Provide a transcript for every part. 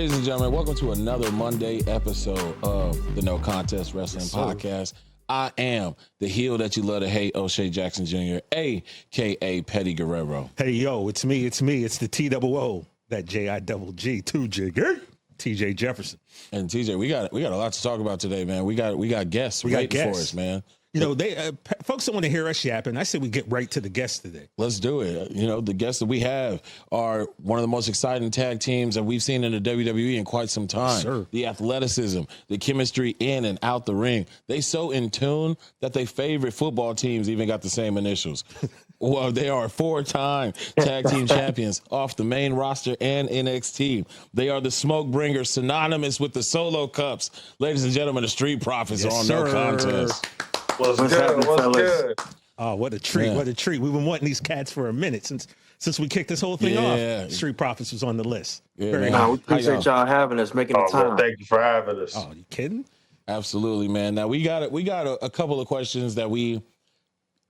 Ladies and gentlemen, welcome to another Monday episode of the No Contest Wrestling Podcast. I am the heel that you love to hate, O'Shea Jackson Jr., a.k.a. Petty Guerrero. Hey, yo, it's me. It's the T-double-O, that J-I-double-G, two-jigger, TJ Jefferson. And TJ, we got a lot to talk about today, man. We got guests waiting for us, man. You know, folks don't want to hear us yapping. I said we get right to the guests today. Let's do it. You know, the guests that we have are one of the most exciting tag teams that we've seen in the WWE in quite some time. Yes, sir. The athleticism, the chemistry in and out the ring. They so in tune that their favorite football teams even got the same initials. Well, they are 4-time tag team champions off the main roster and NXT. They are the smoke bringers, synonymous with the solo cups. Ladies and gentlemen, the Street Profits are on No Contest. What's good? Oh, what a treat. Yeah. What a treat. We've been wanting these cats for a minute since we kicked this whole thing off. Street Profits was on the list. Yeah, Very we nice. appreciate y'all having us, making the time. Man, thank you for having us. Oh, you kidding? Absolutely, man. Now, we got a couple of questions that we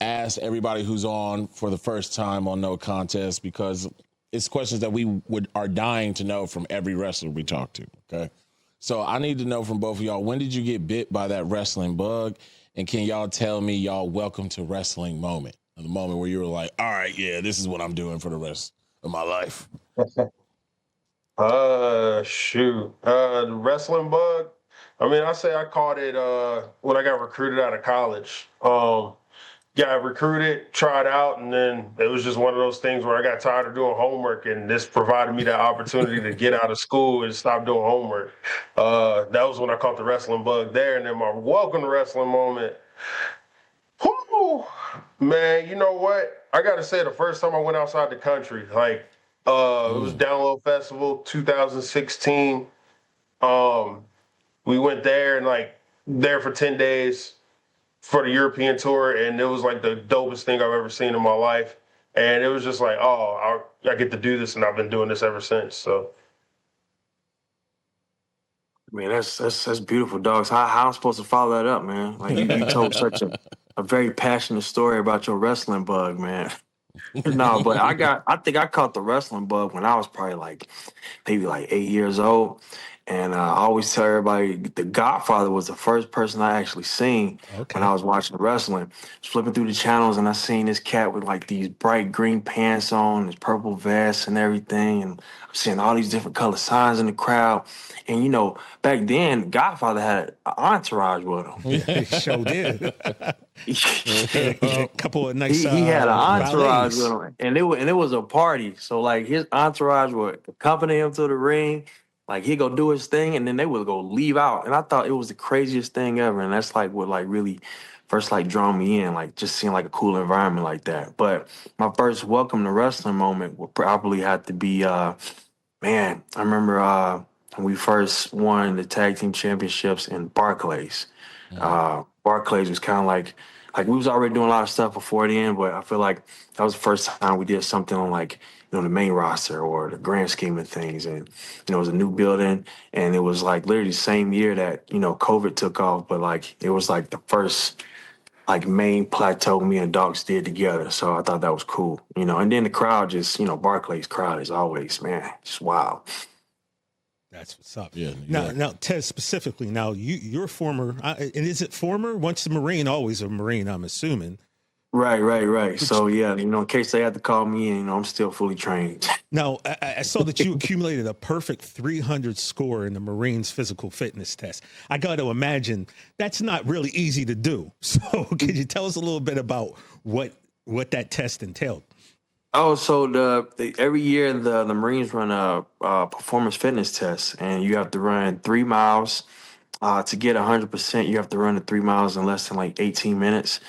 asked everybody who's on for the first time on No Contest, because it's questions that we are dying to know from every wrestler we talk to, okay? So I need to know from both of y'all, when did you get bit by that wrestling bug? And can y'all tell me y'all welcome to wrestling moment? The moment where you were like, all right, yeah, this is what I'm doing for the rest of my life. Shoot. The wrestling bug. I mean, I say I caught it when I got recruited out of college. Got recruited, tried out, and then it was just one of those things where I got tired of doing homework, and this provided me that opportunity to get out of school and stop doing homework. That was when I caught the wrestling bug there. And then my welcome to wrestling moment. Whoo, man, you know what? I got to say, the first time I went outside the country, it was Download Festival 2016. We went there and there for 10 days. For the European tour, and it was like the dopest thing I've ever seen in my life. And it was just like, I get to do this, and I've been doing this ever since. So, I mean, that's beautiful, dogs. How I'm supposed to follow that up, man? Like you told such a very passionate story about your wrestling bug, man. No, but I think I caught the wrestling bug when I was probably maybe 8 years old. And I always tell everybody The Godfather was the first person I actually seen when I was watching wrestling. Just flipping through the channels, and I seen this cat with these bright green pants on, his purple vest and everything. And I'm seeing all these different color signs in the crowd. And, back then, Godfather had an entourage with him. Yeah, he sure did. A couple of nice he had an entourage ballets. with him. And it was a party. So, his entourage would accompany him to the ring. He'd go do his thing, and then they would go leave out. And I thought it was the craziest thing ever. And that's what really first draw me in, just seeing a cool environment like that. But my first welcome to wrestling moment would probably have to be, I remember when we first won the tag team championships in Barclays. Barclays was kind of we was already doing a lot of stuff before then, but I feel like that was the first time we did something on the main roster or the grand scheme of things. And, it was a new building, and it was literally the same year that, COVID took off, but it was the first main plateau me and Dawkins did together. So I thought that was cool, and then the crowd just, Barclays crowd is always, man, just wild. That's what's up. Yeah. Now, Ted, specifically, you're former, and is it former? Once a Marine, always a Marine, I'm assuming. Right. So, yeah, in case they had to call me in, I'm still fully trained. Now, I saw that you accumulated a perfect 300 score in the Marines physical fitness test. I got to imagine that's not really easy to do. So can you tell us a little bit about what that test entailed? Oh, so every year the Marines run a performance fitness test, and you have to run 3 miles. To get 100%, you have to run the 3 miles in less than 18 minutes.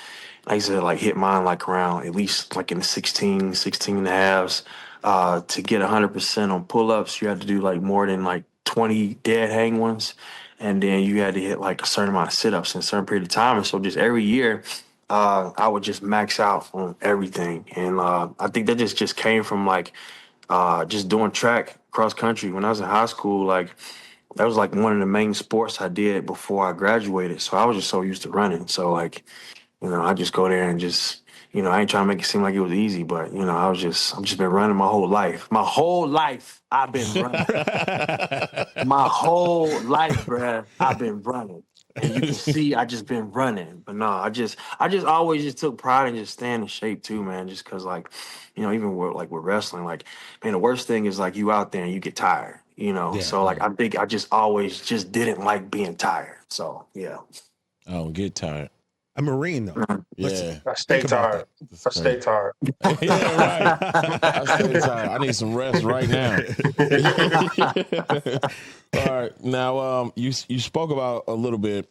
I used to hit mine around at least in the 16 and a halves. To get 100% on pull-ups, you had to do more than 20 dead hang ones. And then you had to hit a certain amount of sit-ups in a certain period of time. And so just every year, I would just max out on everything. And I think that just came from just doing track cross country. When I was in high school, that was one of the main sports I did before I graduated. So I was just so used to running. So I just go there and just, I ain't trying to make it seem like it was easy, but I've just been running my whole life. My whole life I've been running. My whole life, bruh, I've been running. And you can see I just been running. But no, I just always just took pride in just staying in shape too, man. Just cause like, even with wrestling, like, man, the worst thing is like you out there and you get tired, Yeah. So like I think I just always just didn't like being tired. So yeah. Oh, get tired. A Marine though. Yeah. I stay Think about tired. I stay tired. Yeah, right. I stay tired. I need some rest right now. All right. Now, you spoke about a little bit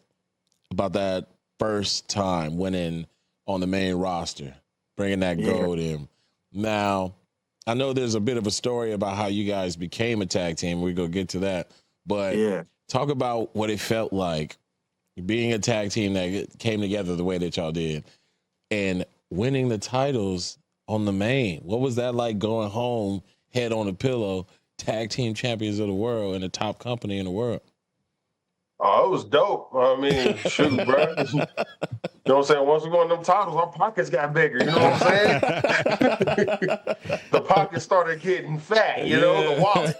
about that first time winning on the main roster, bringing that gold in. Now, I know there's a bit of a story about how you guys became a tag team. We're going to get to that. But talk about what it felt like being a tag team that came together the way that y'all did and winning the titles on the main. What was that like going home, head on a pillow, tag team champions of the world and the top company in the world? Oh, it was dope. I mean, shoot, bro. You know what I'm saying? Once we won them titles, our pockets got bigger. You know what I'm saying? The pockets started getting fat, the wallet.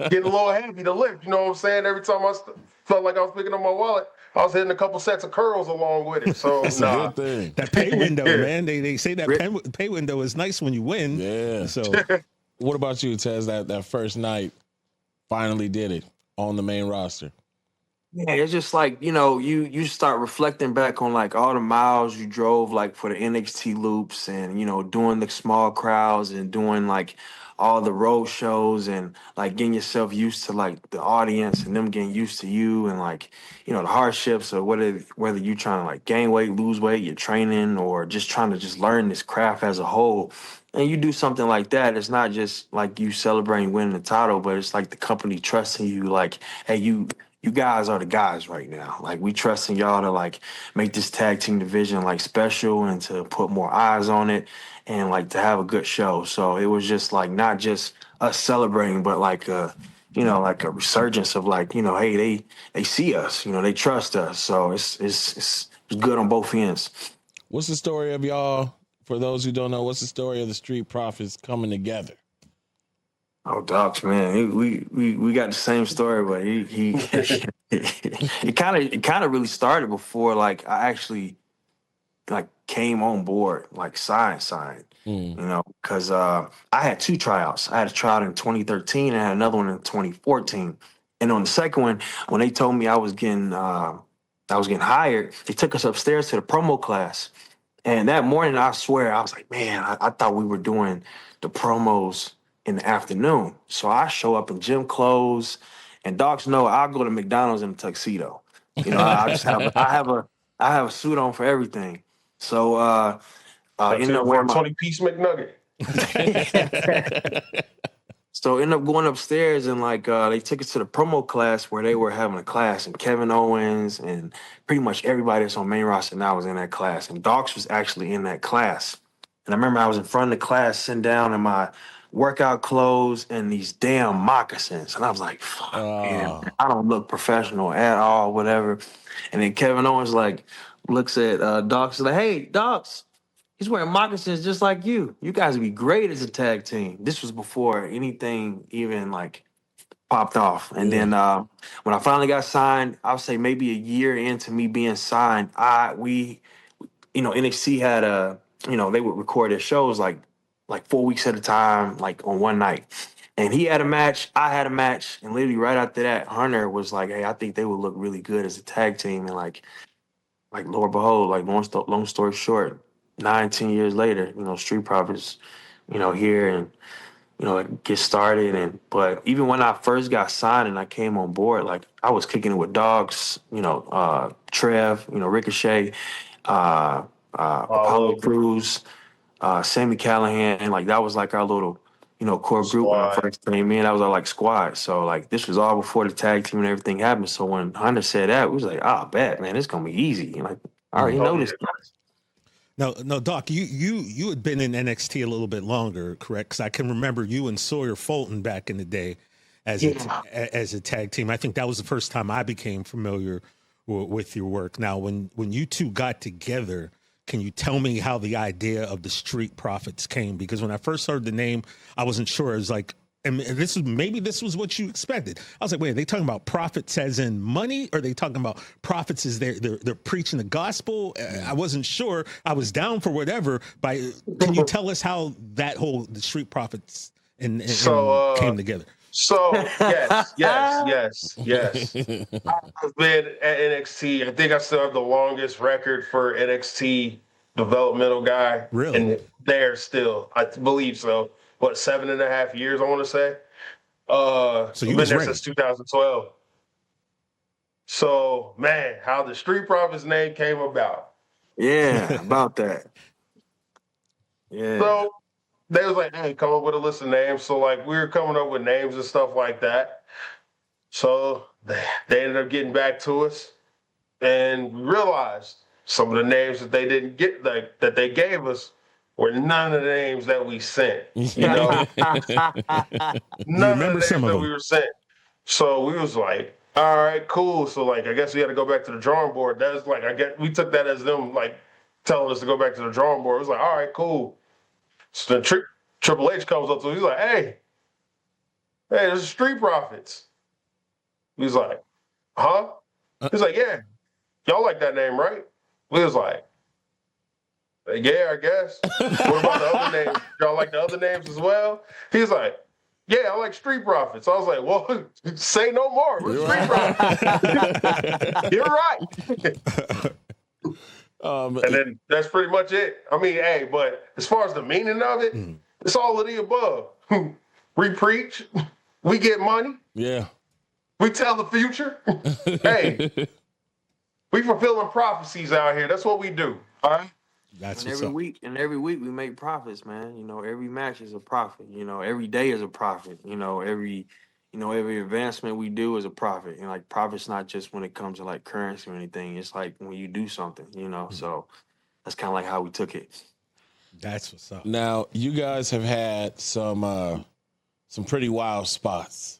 Getting a little heavy to lift, you know what I'm saying? Every time I felt like I was picking up my wallet, I was hitting a couple sets of curls along with it. So, That's a good thing. That pay window, man. They say that pay window is nice when you win. Yeah. So, what about you, Tez? That first night finally did it on the main roster. Yeah, it's just like, you start reflecting back on like all the miles you drove like for the NXT loops and, doing the small crowds and doing like all the road shows and like getting yourself used to like the audience and them getting used to you and like, the hardships of whether you're trying to like gain weight, lose weight, you're training or just trying to just learn this craft as a whole. And you do something like that, it's not just like you celebrating winning the title, but it's like the company trusting you like, hey, you guys are the guys right now. Like we trusting y'all to like make this tag team division like special and to put more eyes on it and like to have a good show. So it was just like not just us celebrating, but like like a resurgence of like, hey, they see us, they trust us. So it's good on both ends. What's the story of y'all? For those who don't know, what's the story of the Street Profits coming together? Oh, Docs, man, we got the same story, but he it kind of really started before like I actually like came on board, like signed, because I had two tryouts. I had a tryout in 2013 and I had another one in 2014. And on the second one, when they told me I was getting hired, they took us upstairs to the promo class. And that morning, I swear, I was like, man, I thought we were doing the promos in the afternoon. So I show up in gym clothes, and docs know I'll go to McDonald's in a tuxedo. I just I have a suit on for everything. So end up wearing my 20-piece McNugget. So end up going upstairs and like they took us to the promo class where they were having a class and Kevin Owens and pretty much everybody that's on main roster now was in that class and Docs was actually in that class. And I remember I was in front of the class sitting down in my workout clothes and these damn moccasins. And I was like, fuck, man, I don't look professional at all, whatever. And then Kevin Owens like looks at Docs and like, hey, Docs. He's wearing moccasins just like you. You guys would be great as a tag team. This was before anything even like popped off. And then when I finally got signed, I'll say maybe a year into me being signed, NXT had they would record their shows like 4 weeks at a time, like on one night. And he had a match, I had a match, and literally right after that, Hunter was like, hey, I think they would look really good as a tag team. And like lo and behold, like long story short, 9-10 years later, Street Profits, here and, get started. But even when I first got signed and I came on board, like I was kicking it with Dogs, Trev, Ricochet, Apollo Crews, Sammy Callahan. And like that was like our little, core group when I first came in. That was our like squad. So like this was all before the tag team and everything happened. So when Hunter said that, we was like, bet, man, it's going to be easy. Like, I already know this. No, Doc, you had been in NXT a little bit longer, correct? Because I can remember you and Sawyer Fulton back in the day as a tag team. I think that was the first time I became familiar with your work. Now, when you two got together, can you tell me how the idea of the Street Profits came? Because when I first heard the name, I wasn't sure. It was like, and this was what you expected. I was like, wait, are they talking about profits as in money? Or are they talking about profits as they're preaching the gospel? I wasn't sure. I was down for whatever. But can you tell us how the Street Profits and came together? So yes. I've been at NXT. I think I still have the longest record for NXT developmental guy. Really? And there still, I believe so. What, 7.5 years? I want to say. So I've been there since 2012. So man, how the Street Profits name came about? Yeah, about that. Yeah. So they was like, hey, come up with a list of names. So like we were coming up with names and stuff like that. So they ended up getting back to us and realized some of the names that they didn't get, like that they gave us, were none of the names that we sent. You know, none of the names that we were sent. So we was like, all right, cool. So like, I guess we had to go back to the drawing board. That's like, I guess we took that as them like telling us to go back to the drawing board. It was like, all right, cool. So then Triple H comes up to us. He's like, hey, this is Street Profits. He's like, huh? He's like, yeah, y'all like that name, right? We was like, yeah, I guess. What about the other names? Y'all like the other names as well? He's like, yeah, I like Street Profits. I was like, well, say no more. We're Street Profits. You're right. And then that's pretty much it. I mean, hey, but as far as the meaning of it, it's all of the above. We preach, we get money. Yeah. We tell the future. Hey, we fulfilling prophecies out here. That's what we do. All right. That's and every week we make profits, man. You know, every match is a profit. You know, every day is a profit. You know, every advancement we do is a profit. And like profit's not just when it comes to like currency or anything. It's like when you do something, you know. So that's kind of like how we took it. That's what's up. Now, you guys have had some pretty wild spots.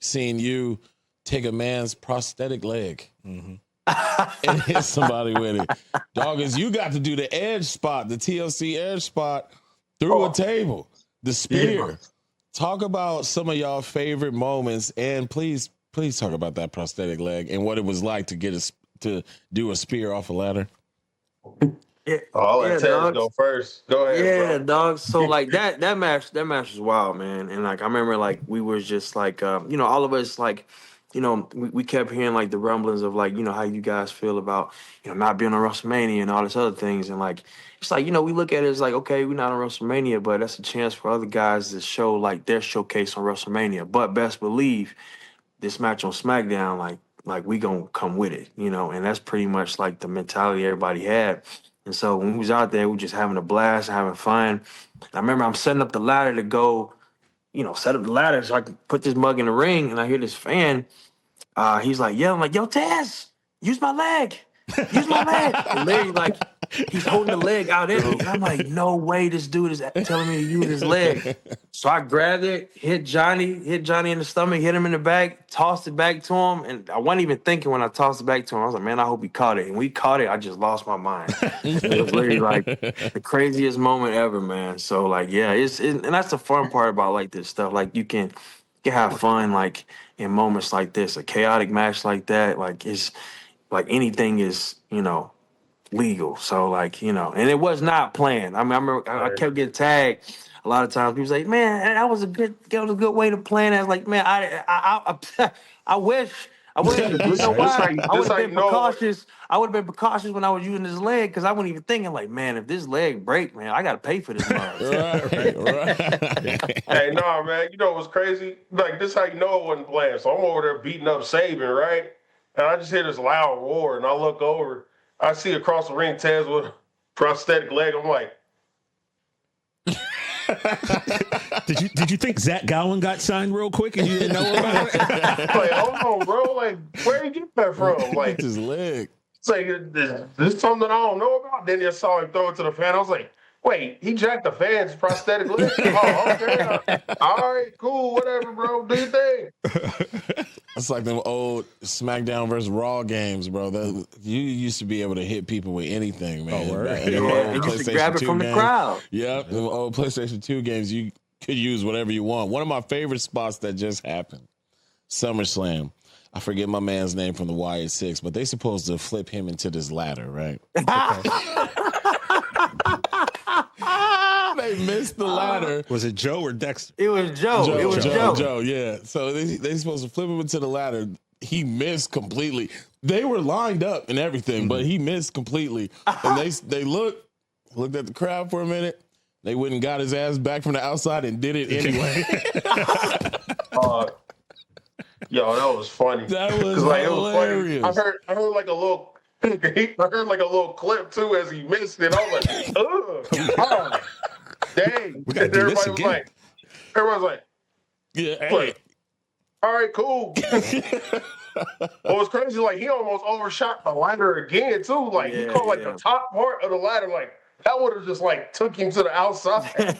Seeing you take a man's prosthetic leg and hit somebody with it. Dawkins, you got to do the edge spot, the TLC edge spot through a table, the spear. Yeah. Talk about some of y'all favorite moments, and please talk about that prosthetic leg and what it was like to do a spear off a ladder. Yeah, I'll let Ted go first. Go ahead. Yeah, dog. So like that match was wild, man. And like I remember, like we were just like, all of us like, we kept hearing like the rumblings of like, how you guys feel about, not being on WrestleMania and all this other things. And like, it's like, we look at it as like, okay, we're not on WrestleMania, but that's a chance for other guys to show like their showcase on WrestleMania. But best believe this match on SmackDown, like we gonna come with it, and that's pretty much like the mentality everybody had. And so when we was out there, we just having a blast, having fun. I remember I'm setting up the ladder to go, set up the ladder so I can put this mug in the ring, and I hear this fan. He's like, I'm like, yo, Taz, use my leg. Use my leg. And Larry, like, he's holding the leg out in me. And I'm like, no way this dude is telling me to use his leg. So I grabbed it, hit Johnny in the stomach, hit him in the back, tossed it back to him. And I wasn't even thinking when I tossed it back to him. I was like, man, I hope he caught it. And we caught it. I just lost my mind. It was literally like the craziest moment ever, man. So like, yeah, and that's the fun part about like this stuff. Like you can have fun like in moments like this, a chaotic match like that. Like it's like anything is, legal. So like, and it was not planned. I mean, I remember I kept getting tagged a lot of times. People say, man, that was a good way to plan. I was like, man, I wish. You know why? I would have been precautious. I would have been precautious when I was using this leg because I wasn't even thinking like, man, if this leg break, man, I got to pay for this mug. Right. Hey, no, man. You know what's crazy? Like this, how you know it wasn't planned. So I'm over there beating up Saban, right? And I just hear this loud roar, and I look over. I see across the ring Taz with a prosthetic leg. I'm like, Did you think Zach Gowen got signed real quick and you didn't know about it? Like, hold on, bro. Like, where you get that from? Like his leg. It's like, this is something I don't know about. Then I saw him throw it to the fan. I was like, Wait, he jacked the fans' prosthetic leg? Oh, okay. All right, cool, whatever, bro. Do your thing. It's like them old SmackDown versus Raw games, bro. You used to be able to hit people with anything, man. word. And Yeah, you used to grab it from the crowd. Yep, them old PlayStation 2 games, you could use whatever you want. One of my favorite spots that just happened, SummerSlam. I forget my man's name from the YS6, but they supposed to flip him into this ladder, right? They missed the ladder. Was it Joe or Dexter? It was Joe. It was Joe. Joe, yeah. So they supposed to flip him into the ladder. He missed completely. They were lined up and everything, but he missed completely. And they looked at the crowd for a minute. They went and got his ass back from the outside and did it anyway. Yo, that was funny. That was like, hilarious. It was funny. I heard like a little. I heard like a little clip too as he missed it. I was like, ugh, dang. We gotta do this again. Everybody's like, Yeah, hey. All right, cool. What was crazy, like he almost overshot the ladder again too. Like he caught like the top part of the ladder, like that would have just like took him to the outside.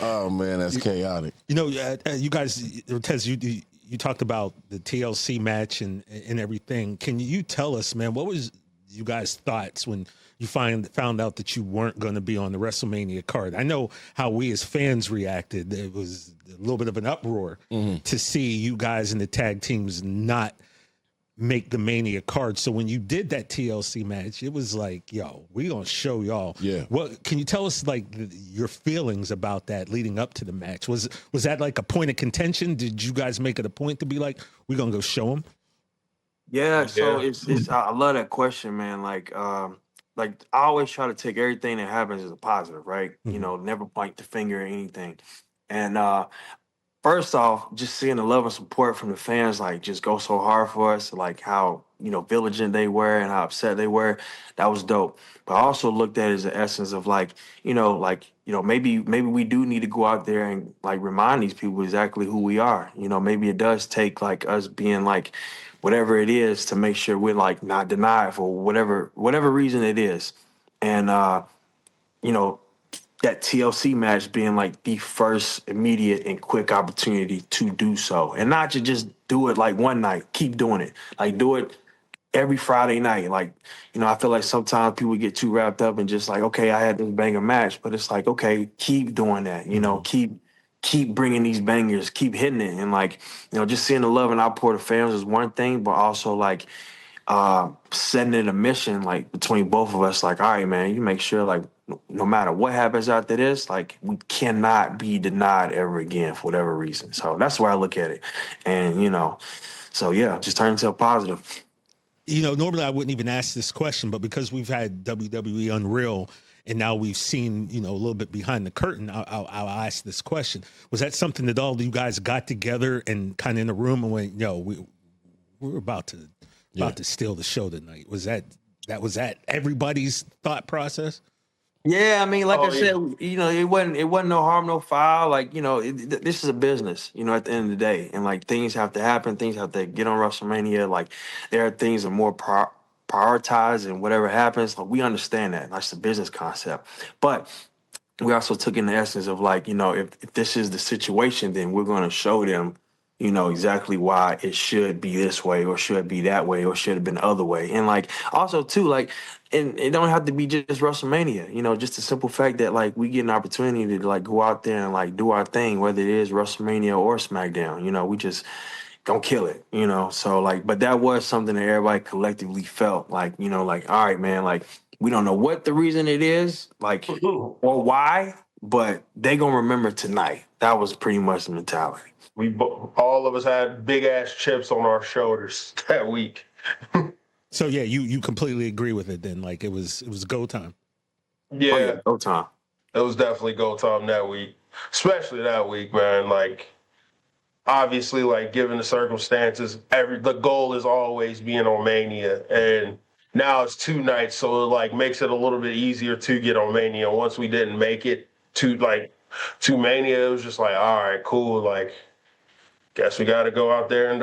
Oh man, that's chaotic. You know, you guys, Tez, you talked about the TLC match and everything. Can you tell us, man, what was you guys' thoughts when you found out that you weren't going to be on the WrestleMania card? I know how we as fans reacted. It was a little bit of an uproar to see you guys in the tag teams not make the Mania card. So when you did that TLC match, it was like, yo, we gonna show y'all. Yeah. What can you tell us, like your feelings about that leading up to the match? Was that like a point of contention? Did you guys make it a point to be like, we gonna go show them? Yeah. So it's I love that question, man. Like I always try to take everything that happens as a positive, right? You know, never point the finger or anything. And first off, just seeing the love and support from the fans, like just go so hard for us, like how, vigilant they were and how upset they were, that was dope. But I also looked at it as the essence of maybe we do need to go out there and like remind these people exactly who we are. Maybe it does take like us being like whatever it is to make sure we're like not denied for whatever reason it is. And that TLC match being like the first immediate and quick opportunity to do so. And not to just do it like one night, keep doing it. Like do it every Friday night. Like, I feel like sometimes people get too wrapped up and just like, okay, I had this banger match, but it's like, okay, keep doing that, keep bringing these bangers, keep hitting it. And like, just seeing the love and outpour of fans is one thing, but also like, setting it a mission like between both of us, like, all right, man, you make sure like no matter what happens after this, like we cannot be denied ever again for whatever reason. So that's where I look at it. And so yeah, just turn into a positive. Normally I wouldn't even ask this question, but because we've had WWE Unreal and now we've seen, a little bit behind the curtain, I'll ask this question. Was that something that all of you guys got together and kind of in a room and went, we're about to steal the show tonight? Was that everybody's thought process? Yeah, I mean, like I said, it wasn't no harm, no foul. Like, this is a business, at the end of the day. And like things have to happen, things have to get on WrestleMania. Like there are things that are more prioritized and whatever happens, like we understand that. That's the business concept. But we also took in the essence of like, if this is the situation, then we're going to show them, exactly why it should be this way or should be that way or should have been the other way. And like also too, like, and it don't have to be just WrestleMania, just the simple fact that like we get an opportunity to like go out there and like do our thing, whether it is WrestleMania or SmackDown, we just gonna kill it, So like, but that was something that everybody collectively felt like, like, all right, man, like we don't know what the reason it is, like, or why, but they gonna remember tonight. That was pretty much the mentality. All of us had big ass chips on our shoulders that week. So yeah, you completely agree with it then? Like it was go time. Yeah, go time. It was definitely go time that week, especially that week, man. Like obviously, like given the circumstances, the goal is always being on Mania, and now it's 2 nights, so it like makes it a little bit easier to get on Mania. Once we didn't make it to Mania, it was just like, all right, cool, like. Guess we got to go out there and,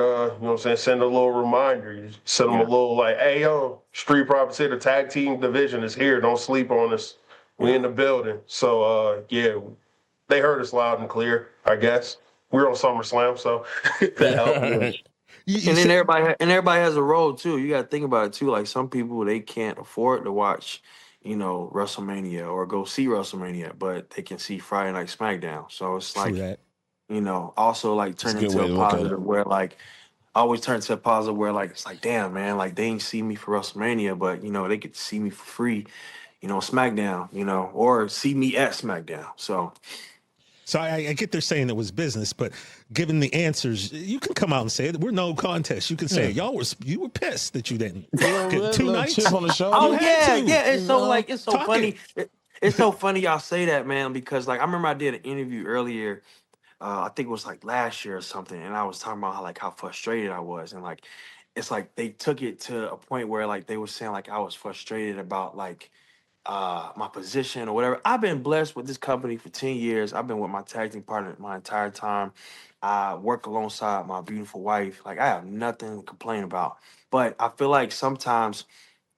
send a little reminder. You send them a little like, hey, yo, Street Profits here, the tag team division is here. Don't sleep on us. We in the building. So yeah, they heard us loud and clear, I guess. We're on SummerSlam, so that helped. And then everybody has a role too. You got to think about it too. Like some people, they can't afford to watch, WrestleMania or go see WrestleMania, but they can see Friday Night SmackDown. So it's like, that. also like That's turn a good into way a to look at positive it. where like I always turn to a positive where like it's like, damn man, like they ain't see me for WrestleMania, but they get to see me for free, SmackDown, or see me at SmackDown. So I get they're saying it was business, but given the answers, you can come out and say it. We're no contest. You can say it. You were pissed that you didn't get 2 nights. Chip on the shoulder. Oh You had to, yeah. It's so like it's so Talk funny. it. It's so funny y'all say that, man, because like I remember I did an interview earlier. I think it was like last year or something, and I was talking about how frustrated I was, and like it's like they took it to a point where like they were saying like I was frustrated about like my position or whatever. I've been blessed with this company for 10 years. I've been with my tag team partner my entire time. I work alongside my beautiful wife. Like I have nothing to complain about. But I feel like sometimes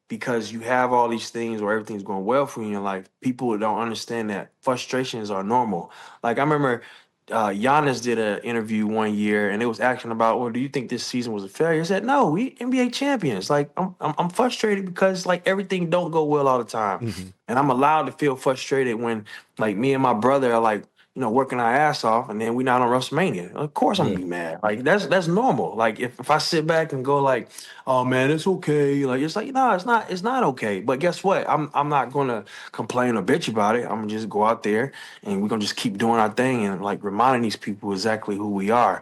because you have all these things or everything's going well for you in your life, people don't understand that frustrations are normal. Like I remember Giannis did an interview one year and it was asking about, well, do you think this season was a failure? He said, no, we NBA champions. Like I'm frustrated because like everything don't go well all the time. Mm-hmm. And I'm allowed to feel frustrated when like me and my brother are like, working our ass off and then we not on WrestleMania. Of course I'm Yeah. gonna be mad. Like that's normal. Like if I sit back and go like, oh man, it's okay. Like it's like, no, it's not okay. But guess what? I'm not gonna complain or bitch about it. I'm gonna just go out there and we're gonna just keep doing our thing and like reminding these people exactly who we are.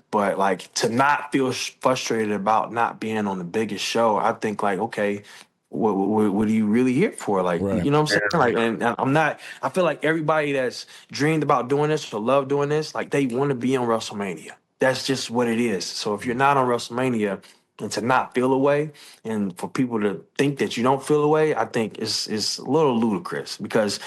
But like to not feel frustrated about not being on the biggest show, I think like, okay, what are you really here for? Like, Right. you know what I'm saying? Like, and I'm not, I feel like everybody that's dreamed about doing this or love doing this, like they want to be on WrestleMania. That's just what it is. So if you're not on WrestleMania and to not feel away and for people to think that you don't feel away, I think it's a little ludicrous because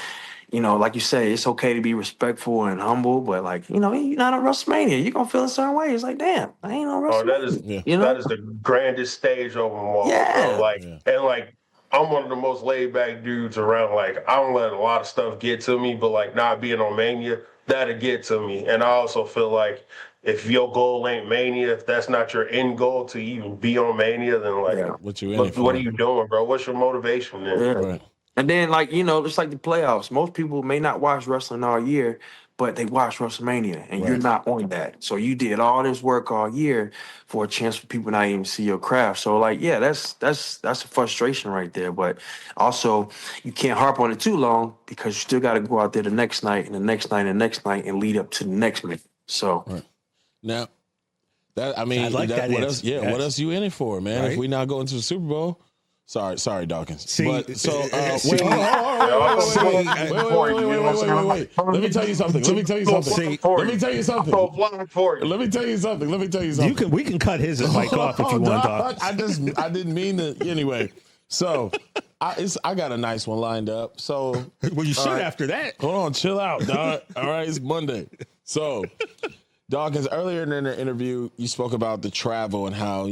like you say, it's okay to be respectful and humble, but like, you're not on WrestleMania. You're gonna feel a certain way. It's like, damn, I ain't on Oh, WrestleMania. Yeah. that is the grandest stage of them all, bro. Yeah. Like, Yeah. and like, I'm one of the most laid back dudes around. Like, I don't let a lot of stuff get to me, but like not being on Mania, that'll get to me. And I also feel like if your goal ain't Mania, if that's not your end goal to even be on Mania, then like, Yeah. What you in it what are for? you doing, bro? What's your motivation then? Yeah. Right. And then, like, it's like the playoffs. Most people may not watch wrestling all year, but they watch WrestleMania, and you're Right. not on that. So you did all this work all year for a chance for people not even see your craft. So, like, yeah, that's a frustration right there. But also, you can't harp on it too long because you still got to go out there the next night and the next night and the next night and lead up to the next minute. So, Right. Now, that I I mean, like that what answer. else? Yeah, Yes. what else you in it for, man? Right. If we not going to the Super Bowl, sorry, Dawkins. See, but so see, wait. Let me tell you something. See, Let me tell you something. we can cut his mic off if you want, Doc. I didn't mean to. Anyway, so I got a nice one lined up. So Well, you should after that. hold on, chill out, dog. All right, it's Monday. So, Dawkins, earlier in the interview, you spoke about the travel and how,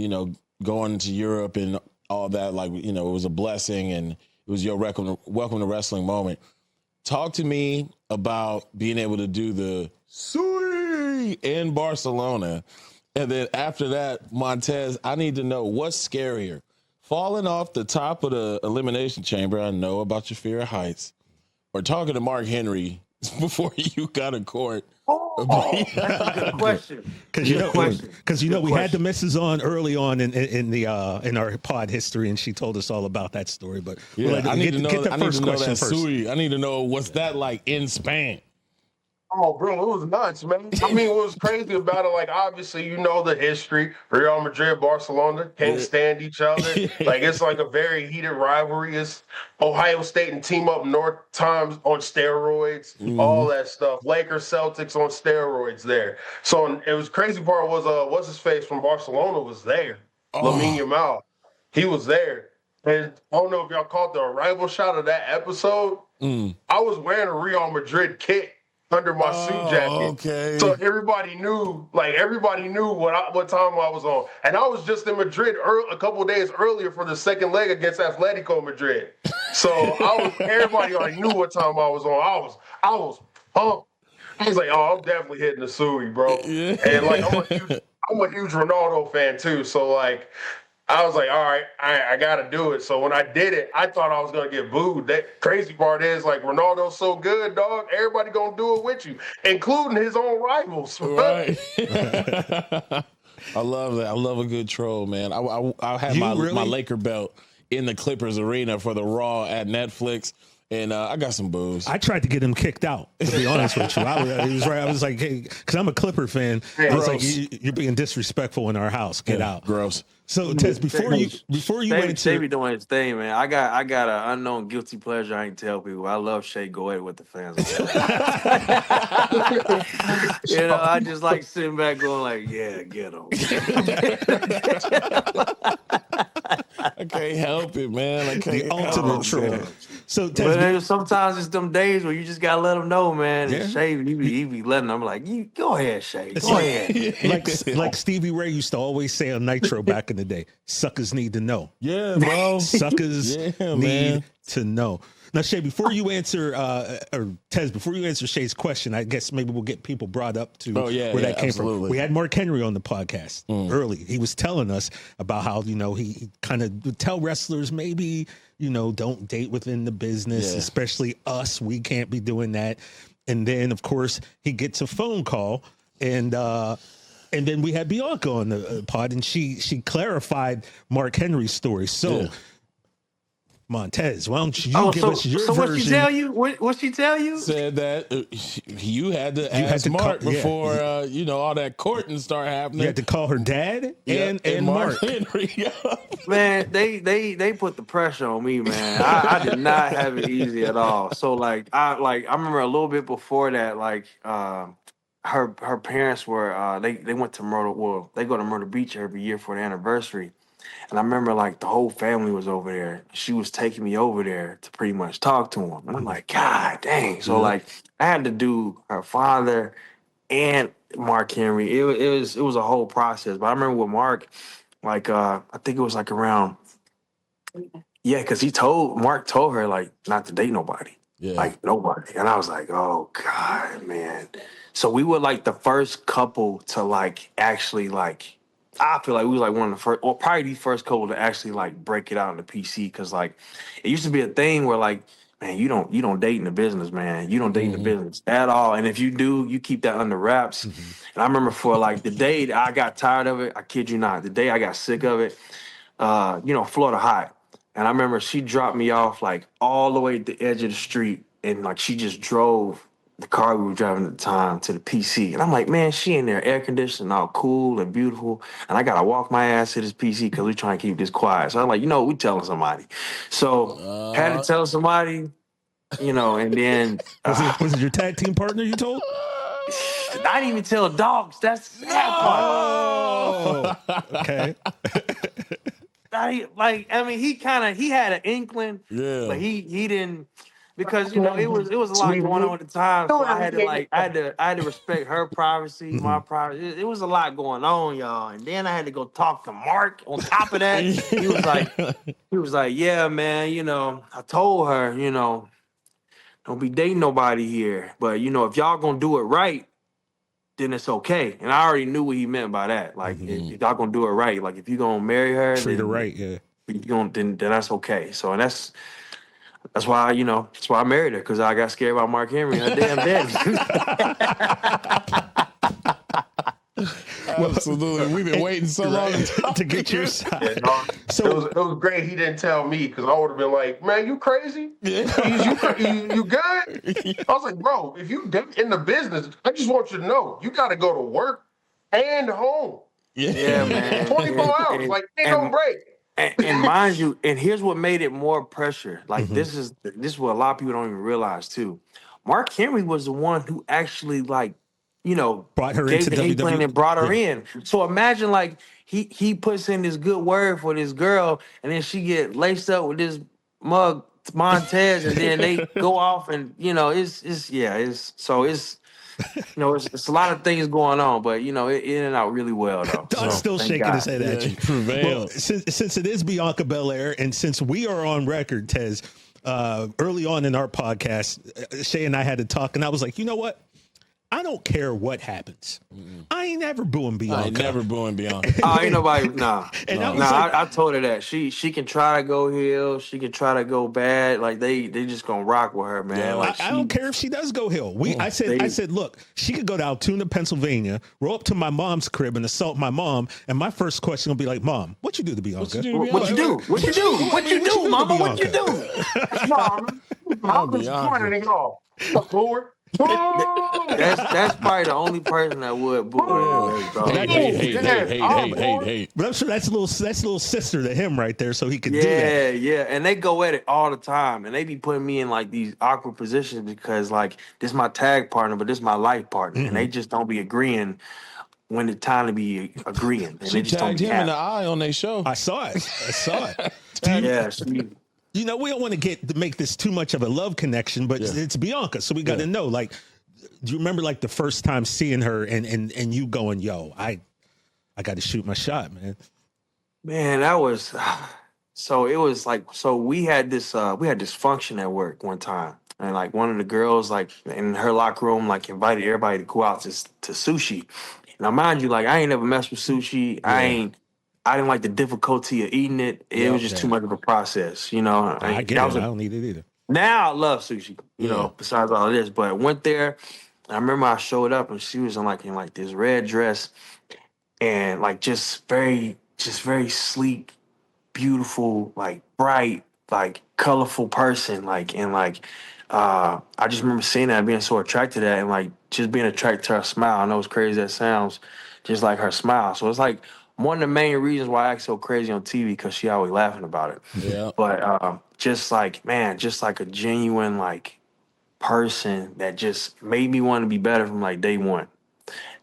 going to Europe and all that, like, it was a blessing and it was your welcome to wrestling moment. Talk to me about being able to do the Sui in Barcelona. And then after that, Montez, I need to know what's scarier. Falling off the top of the Elimination Chamber, I know about your fear of heights, or talking to Mark Henry before you got in court. that's a good question. Because we had the missus on early on in our pod history, and she told us all about that story. But Yeah, I need to know the first question that first. Sui. I need to know what's that like in Spain. Oh, bro, it was nuts, man. I mean, what was crazy about it, like, obviously, you know the history. Real Madrid, Barcelona can't stand each other. Like, it's like a very heated rivalry. It's Ohio State and Team Up North times on steroids, all that stuff. Lakers, Celtics on steroids there. So it was crazy part was, what's his face from Barcelona was there. Lamine Yamal. He was there. And I don't know if y'all caught the arrival shot of that episode. I was wearing a Real Madrid kit. under my suit jacket. Okay. So everybody knew what time I was on. And I was just in Madrid a couple of days earlier for the second leg against Atletico Madrid. So everybody already knew what time I was on. I was pumped. I was like, oh, I'm definitely hitting the Sui, bro. Yeah. And like I'm a huge Ronaldo fan too. So like I was like, all right, I gotta do it. So when I did it, I thought I was gonna get booed. That crazy part is like Ronaldo's so good, dog. Everybody gonna do it with you, including his own rivals. Right. I love that. I love a good troll, man. I had my Laker belt in the Clippers arena for the Raw at Netflix. And I got some booze. I tried to get him kicked out, to be honest with you. He was right. I was like, hey, because I'm a Clipper fan. I was like, you're being disrespectful in our house. Get out. Gross. So, Tez, before you went into... Shay be doing his thing, man. I got an unknown guilty pleasure I ain't tell people. I love Shay go ahead with the fans. I just like sitting back going like, yeah, get him. I can't help it, man. The ultimate troll. So, Tez, but sometimes it's them days where you just gotta let them know, man. And Shay, he be letting them like, you go ahead, Shay. Go ahead. Like Stevie Ray used to always say on Nitro back in the day, suckers need to know. Yeah, bro. Suckers need to know. Now, Shay, before you answer, or Tez, before you answer Shay's question, I guess maybe we'll get people brought up to where that came from. We had Mark Henry on the podcast early. He was telling us about how, he kind of would tell wrestlers maybe, don't date within the business, especially us. We can't be doing that. And then, of course, he gets a phone call, and then we had Bianca on the pod, and she clarified Mark Henry's story. So, Montez, why don't you give us your version? So what she tell you? What she tell you? Said that you had to ask Mark before all that courting started happening. You had to call her dad and Mark Henry. Man, they put the pressure on me, man. I did not have it easy at all. So I remember a little bit before that, her parents were they went to Myrtle. Well, they go to Myrtle Beach every year for the anniversary. And I remember the whole family was over there. She was taking me over there to pretty much talk to him. And I'm like, God dang. So I had to do her father and Mark Henry. It was a whole process. But I remember with Mark, I think it was around, because Mark told her not to date nobody. Yeah. Nobody. And I was like, oh God, man. So we were the first couple to actually I feel like we was one of the first, or probably the first couple to actually break it out in the PC, because it used to be a thing where man, you don't date in the business, man. You don't date in the business at all, and if you do, you keep that under wraps. And I remember for the day I got tired of it, I kid you not, the day I got sick of it, Florida hot, and I remember she dropped me off all the way at the edge of the street, and she just drove the car we were driving at the time to the PC. And I'm like, man, she in there, air conditioned, all cool and beautiful. And I got to walk my ass to this PC because we're trying to keep this quiet. So I'm like, we telling somebody. So had to tell somebody, and then... was it your tag team partner you told? I didn't even tell dogs. That's the sad part. Oh, okay. He had an inkling, but he didn't... Because it was a lot going on at the time, so I had to respect her privacy, my privacy. It was a lot going on, y'all. And then I had to go talk to Mark. On top of that, he was like, yeah, man. I told her, don't be dating nobody here. But if y'all gonna do it right, then it's okay. And I already knew what he meant by that. If y'all gonna do it right, if you gonna marry her, treat her right, yeah. Then that's okay. So that's why I married her, because I got scared about Mark Henry and her damn daddy. Absolutely. We've been waiting so long to get your side. So it was great he didn't tell me, because I would have been like, man, you crazy? You good? I was like, bro, if you in the business, I just want you to know, you got to go to work and home. Yeah, man. 24 hours. Ain't no break. And mind you, and here's what made it more pressure. This is what a lot of people don't even realize too. Mark Henry was the one who actually brought her gave into the WWE inkling and brought her in. So imagine he puts in this good word for this girl, and then she get laced up with this mug Montez, and then they go off, and it's a lot of things going on, but it ended out really well though. Don's still shaking his head at you. Prevail. Well, since it is Bianca Belair, and since we are on record, Tez, early on in our podcast, Shay and I had to talk, and I was like, you know what? I don't care what happens. I ain't never booing Bianca. I ain't never booing Bianca. Ain't nobody. Nah. And I told her that she can try to go heel, she can try to go bad. Like they just gonna rock with her, man. Yeah. Like I don't care if she does go heel. I said, look, she could go to Altoona, Pennsylvania, roll up to my mom's crib and assault my mom, and my first question will be like, Mom, what you do to Bianca? What you do? What you do? What you do, Mama? What you do? Mom, I'm disappointed in y'all. Lord. That's probably the only person that would boo her. Hey. But I'm sure that's little sister to him right there, so he could do that. Yeah. And they go at it all the time, and they be putting me in like these awkward positions because like this is my tag partner, but this is my life partner, and they just don't be agreeing when it's time to be agreeing. And She tagged him in the eye on their show. I saw it. Yeah. We don't want to make this too much of a love connection, but it's Bianca, so we got to know. Like, do you remember like the first time seeing her and you going, "Yo, I got to shoot my shot, man." Man, that was so. It was like we had this function at work one time, and like one of the girls like in her locker room like invited everybody to go out to sushi. Now, mind you, like I ain't never messed with sushi. Yeah. I didn't like the difficulty of eating it. It was just too much of a process, I get it. I don't need it either. Now I love sushi, besides all of this. But I went there. I remember I showed up and she was in this red dress and like just very sleek, beautiful, like bright, like colorful person. I just remember seeing that and being so attracted to that and like just being attracted to her smile. I know it's crazy that sounds, just like her smile. So it's like one of the main reasons why I act so crazy on TV because she always laughing about it. Yeah. But just like a genuine like person that just made me want to be better from like day one.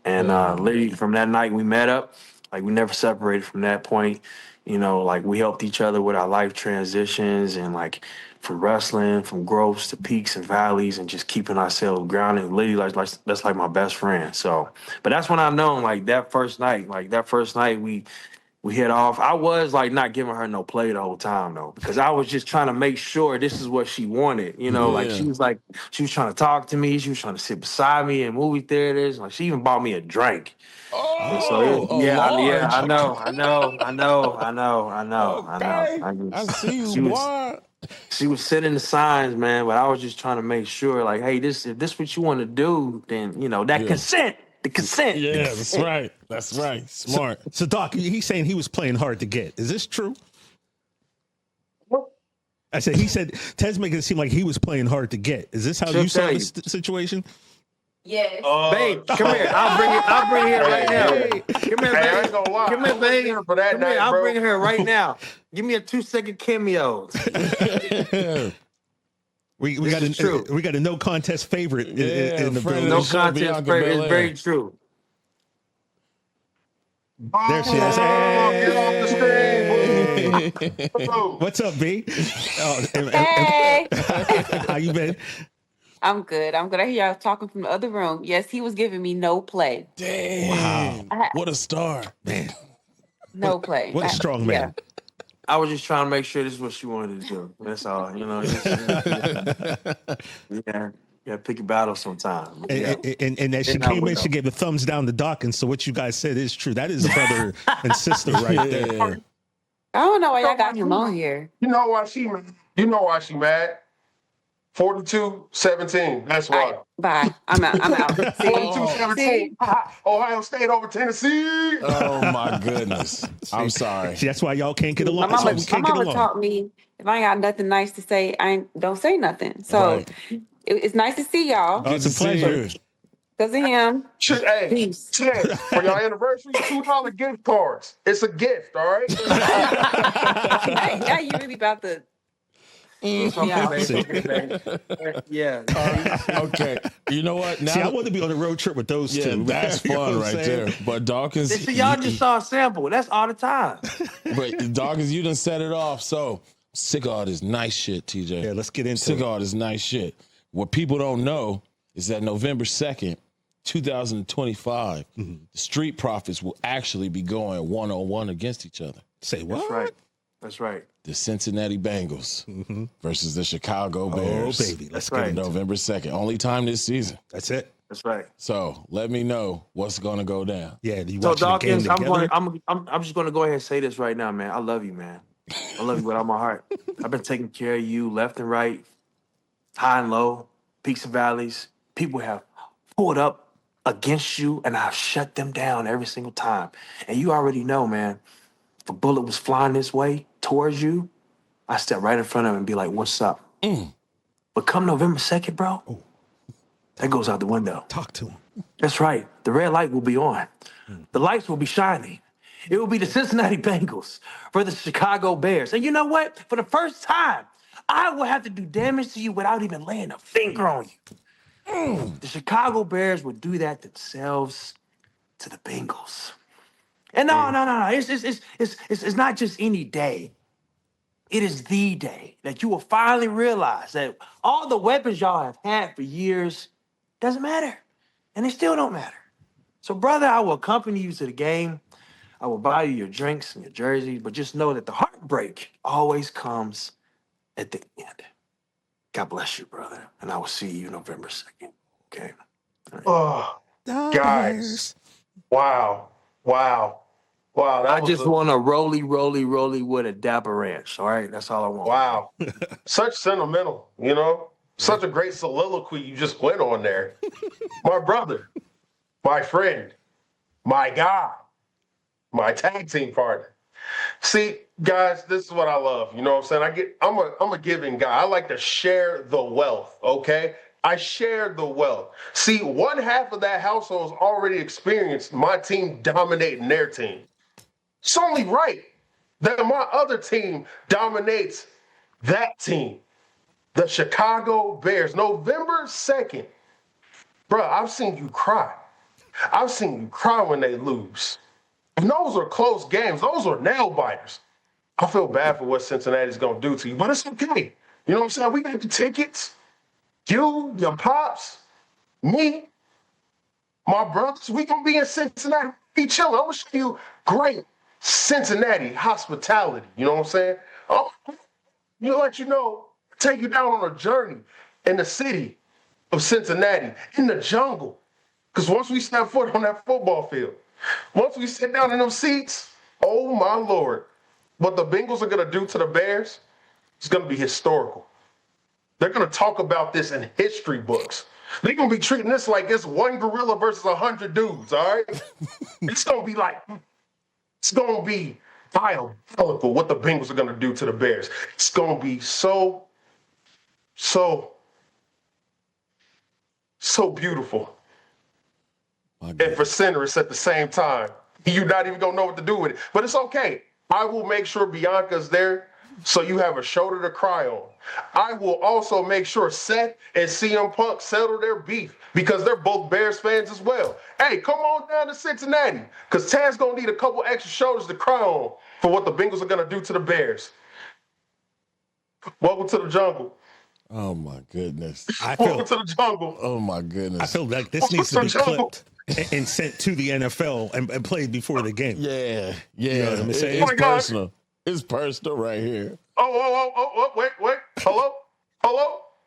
And literally from that night we met up, like we never separated from that point. Like we helped each other with our life transitions and like from wrestling, from growths to peaks and valleys and just keeping ourselves grounded. Literally like that's like my best friend. So, but that's when I known like that first night we hit off. I was like not giving her no play the whole time though, because I was just trying to make sure this is what she wanted. Like she was trying to talk to me. She was trying to sit beside me in movie theaters. Like she even bought me a drink. I know. I see you. She was setting the signs, man, but I was just trying to make sure, like, hey, if this what you want to do, then that consent. The consent. Yeah, the consent. That's right. Smart. So Doc, he's saying he was playing hard to get. Is this true? I said Ted's making it seem like he was playing hard to get. Is this how you saw the situation? Yes. Babe, come here. I'll bring her right now. Come here, babe. I ain't gonna lie. Come here, babe. For that night, I'll bro. bring her right now. Give me a 2-second cameo. We got a no contest favorite in the building. No contest favorite is very true. There she is. Hey. Get off the screen. What's up, B? Hey. How you been? I'm good. I hear y'all talking from the other room. Yes, he was giving me no play. Damn. Wow. What a star. Man. No play. What a strong man. Yeah. I was just trying to make sure this is what she wanted to do. That's all. Yeah, pick your battle sometime. And as she came in, she gave a thumbs down to Dawkins. So what you guys said is true. That is brother and sister right there. I don't know why y'all got him on here. You know why she mad? 42-17. That's why. Right, bye. I'm out. 42-17. Ohio State over Tennessee. Oh my goodness. I'm sorry. See, that's why y'all can't get along. My mama taught me if I ain't got nothing nice to say, don't say nothing. So it's nice to see y'all. Oh, it's a pleasure. Because of him. Hey, Peace. for your anniversary, $2 gift cards. It's a gift, all right? Now you really about to. Yeah. Okay. You know what? Now, see, I want to be on a road trip with those two. That's fun right there. But Dawkins, y'all just saw a sample. That's all the time. But Dawkins, you done set it off. So Sick of all this nice shit, TJ. Yeah, let's get into Sick it. of all this nice shit. What people don't know is that November 2nd, 2025, the Street Profits will actually be going one-on-one against each other. Say what? That's right. That's right. The Cincinnati Bengals versus the Chicago Bears. Oh, baby. Let's That's get right. into it. November 2nd. Only time this season. That's it. That's right. So let me know what's going to go down. Yeah, you So watching the game Dawkins, together? I'm just gonna go ahead and say this right now, man. I love you, man. I love you with all my heart. I've been taking care of you left and right, high and low, peaks and valleys. People have pulled up against you, and I've shut them down every single time. And you already know, man. If a bullet was flying this way towards you, I step right in front of him and be like, "What's up?" But come November 2nd, bro, that goes out the window. Talk to him. That's right. The red light will be on. The lights will be shining. It will be the Cincinnati Bengals for the Chicago Bears. And you know what? For the first time, I will have to do damage to you without even laying a finger on you. The Chicago Bears will do that themselves to the Bengals. And no. It's not just any day. It is the day that you will finally realize that all the weapons y'all have had for years doesn't matter. And they still don't matter. So, brother, I will accompany you to the game. I will buy you your drinks and your jerseys, but just know that the heartbreak always comes at the end. God bless you, brother. And I will see you November 2nd. Okay. Oh, guys. Wow. That I was just want a roly with a Dapper Ranch. All right. That's all I want. wow. Such sentimental, you know? Such a great soliloquy you just went on there. My brother, my friend, my guy, my tag team partner. See, guys, this is what I love. You know what I'm saying? I'm a giving guy. I like to share the wealth, okay? I share the wealth. See, one half of that household's already experienced my team dominating their team. It's only right that my other team dominates that team. The Chicago Bears, November 2nd. Bro, I've seen you cry. I've seen you cry when they lose. And those are close games. Those are nail biters. I feel bad for what Cincinnati's going to do to you, but it's okay. You know what I'm saying? We got the tickets. You, your pops, me, my brothers, we going to be in Cincinnati. Be chilling. I'm going to show you great Cincinnati hospitality. You know what I'm saying? Let you know, take you down on a journey in the city of Cincinnati, in the jungle. Because once we step foot on that football field, once we sit down in them seats, oh my Lord, what the Bengals are going to do to the Bears is going to be historical. They're going to talk about this in history books. They're going to be treating this like it's one gorilla versus 100 dudes, all right? It's going to be diabolical what the Bengals are going to do to the Bears. It's going to be so beautiful. And for centerists at the same time. You're not even going to know what to do with it. But it's okay. I will make sure Bianca's there so you have a shoulder to cry on. I will also make sure Seth and CM Punk settle their beef because they're both Bears fans as well. Hey, come on down to Cincinnati because Taz's going to need a couple extra shoulders to cry on for what the Bengals are going to do to the Bears. Welcome to the jungle. Oh, my goodness. Welcome to the jungle. Oh, my goodness. I feel like this needs to be clipped and sent to the NFL and played before the game. Yeah. You know what I'm saying? It's personal. It's personal right here. Oh, wait. Hello?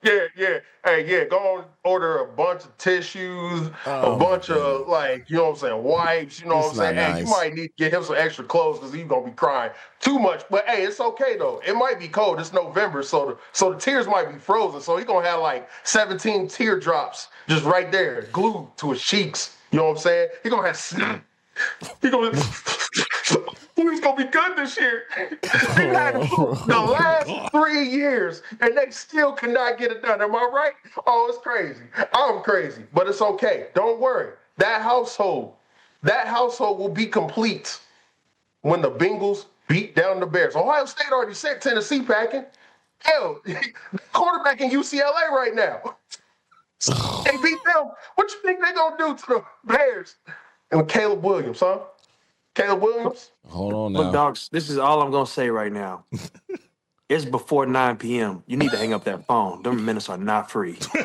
Yeah. Hey, yeah, go on, order a bunch of tissues, a bunch of, you know what I'm saying, wipes, you know what I'm saying? Hey, you might need to get him some extra clothes because he's going to be crying too much. But, hey, it's okay, though. It might be cold. It's November, so the tears might be frozen. So he's going to have, 17 teardrops just right there, glued to his cheeks. You know what I'm saying? He's going to have He's going to be good this year. He had the last 3 years, and they still cannot get it done. Am I right? Oh, it's crazy. I'm crazy, but it's okay. Don't worry. That household will be complete when the Bengals beat down the Bears. Ohio State already sent Tennessee packing. Hell, quarterback in UCLA right now. They beat them. What you think they going to do to the Bears? And with Caleb Williams, huh? Caleb Williams? Hold on now. Look, dogs, this is all I'm going to say right now. It's before 9 p.m. You need to hang up that phone. Them minutes are not free. Sorry,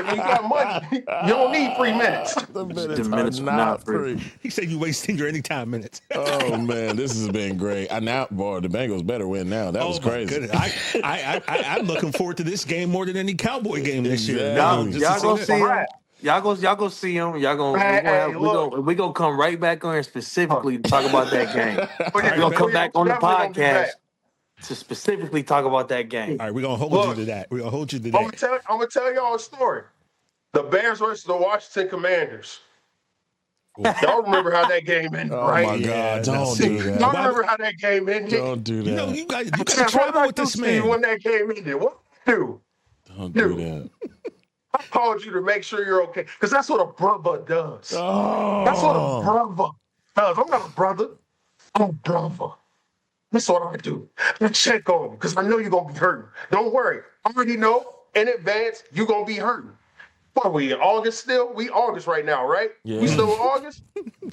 when you got money, you don't need 3 minutes. The The minutes are not free. He said you wasting your anytime minutes. Oh man, this has been great. The Bengals better win now. That was crazy. I'm looking forward to this game more than any Cowboy game this year. Exactly. Y'all go see him. Y'all go see him. We gonna come right back on here specifically to talk about that game. We're gonna come back on the podcast to specifically talk about that game. All right, we're gonna hold you to that. I'm gonna tell y'all a story. The Bears versus the Washington Commanders. Y'all remember how that game ended, right? Oh my God! Don't do that. Y'all remember how that game ended? Don't do that. You guys travel with this man. When that game ended, what did you do? Don't do that. I called you to make sure you're okay, because that's what a brother does. Oh. That's what a brother does. I'm not a brother. I'm a brother. That's what I do. I check on you, because I know you're going to be hurting. Don't worry. I already know in advance you're going to be hurting. What are we in August still? We August right now, right? Yeah. We still in August?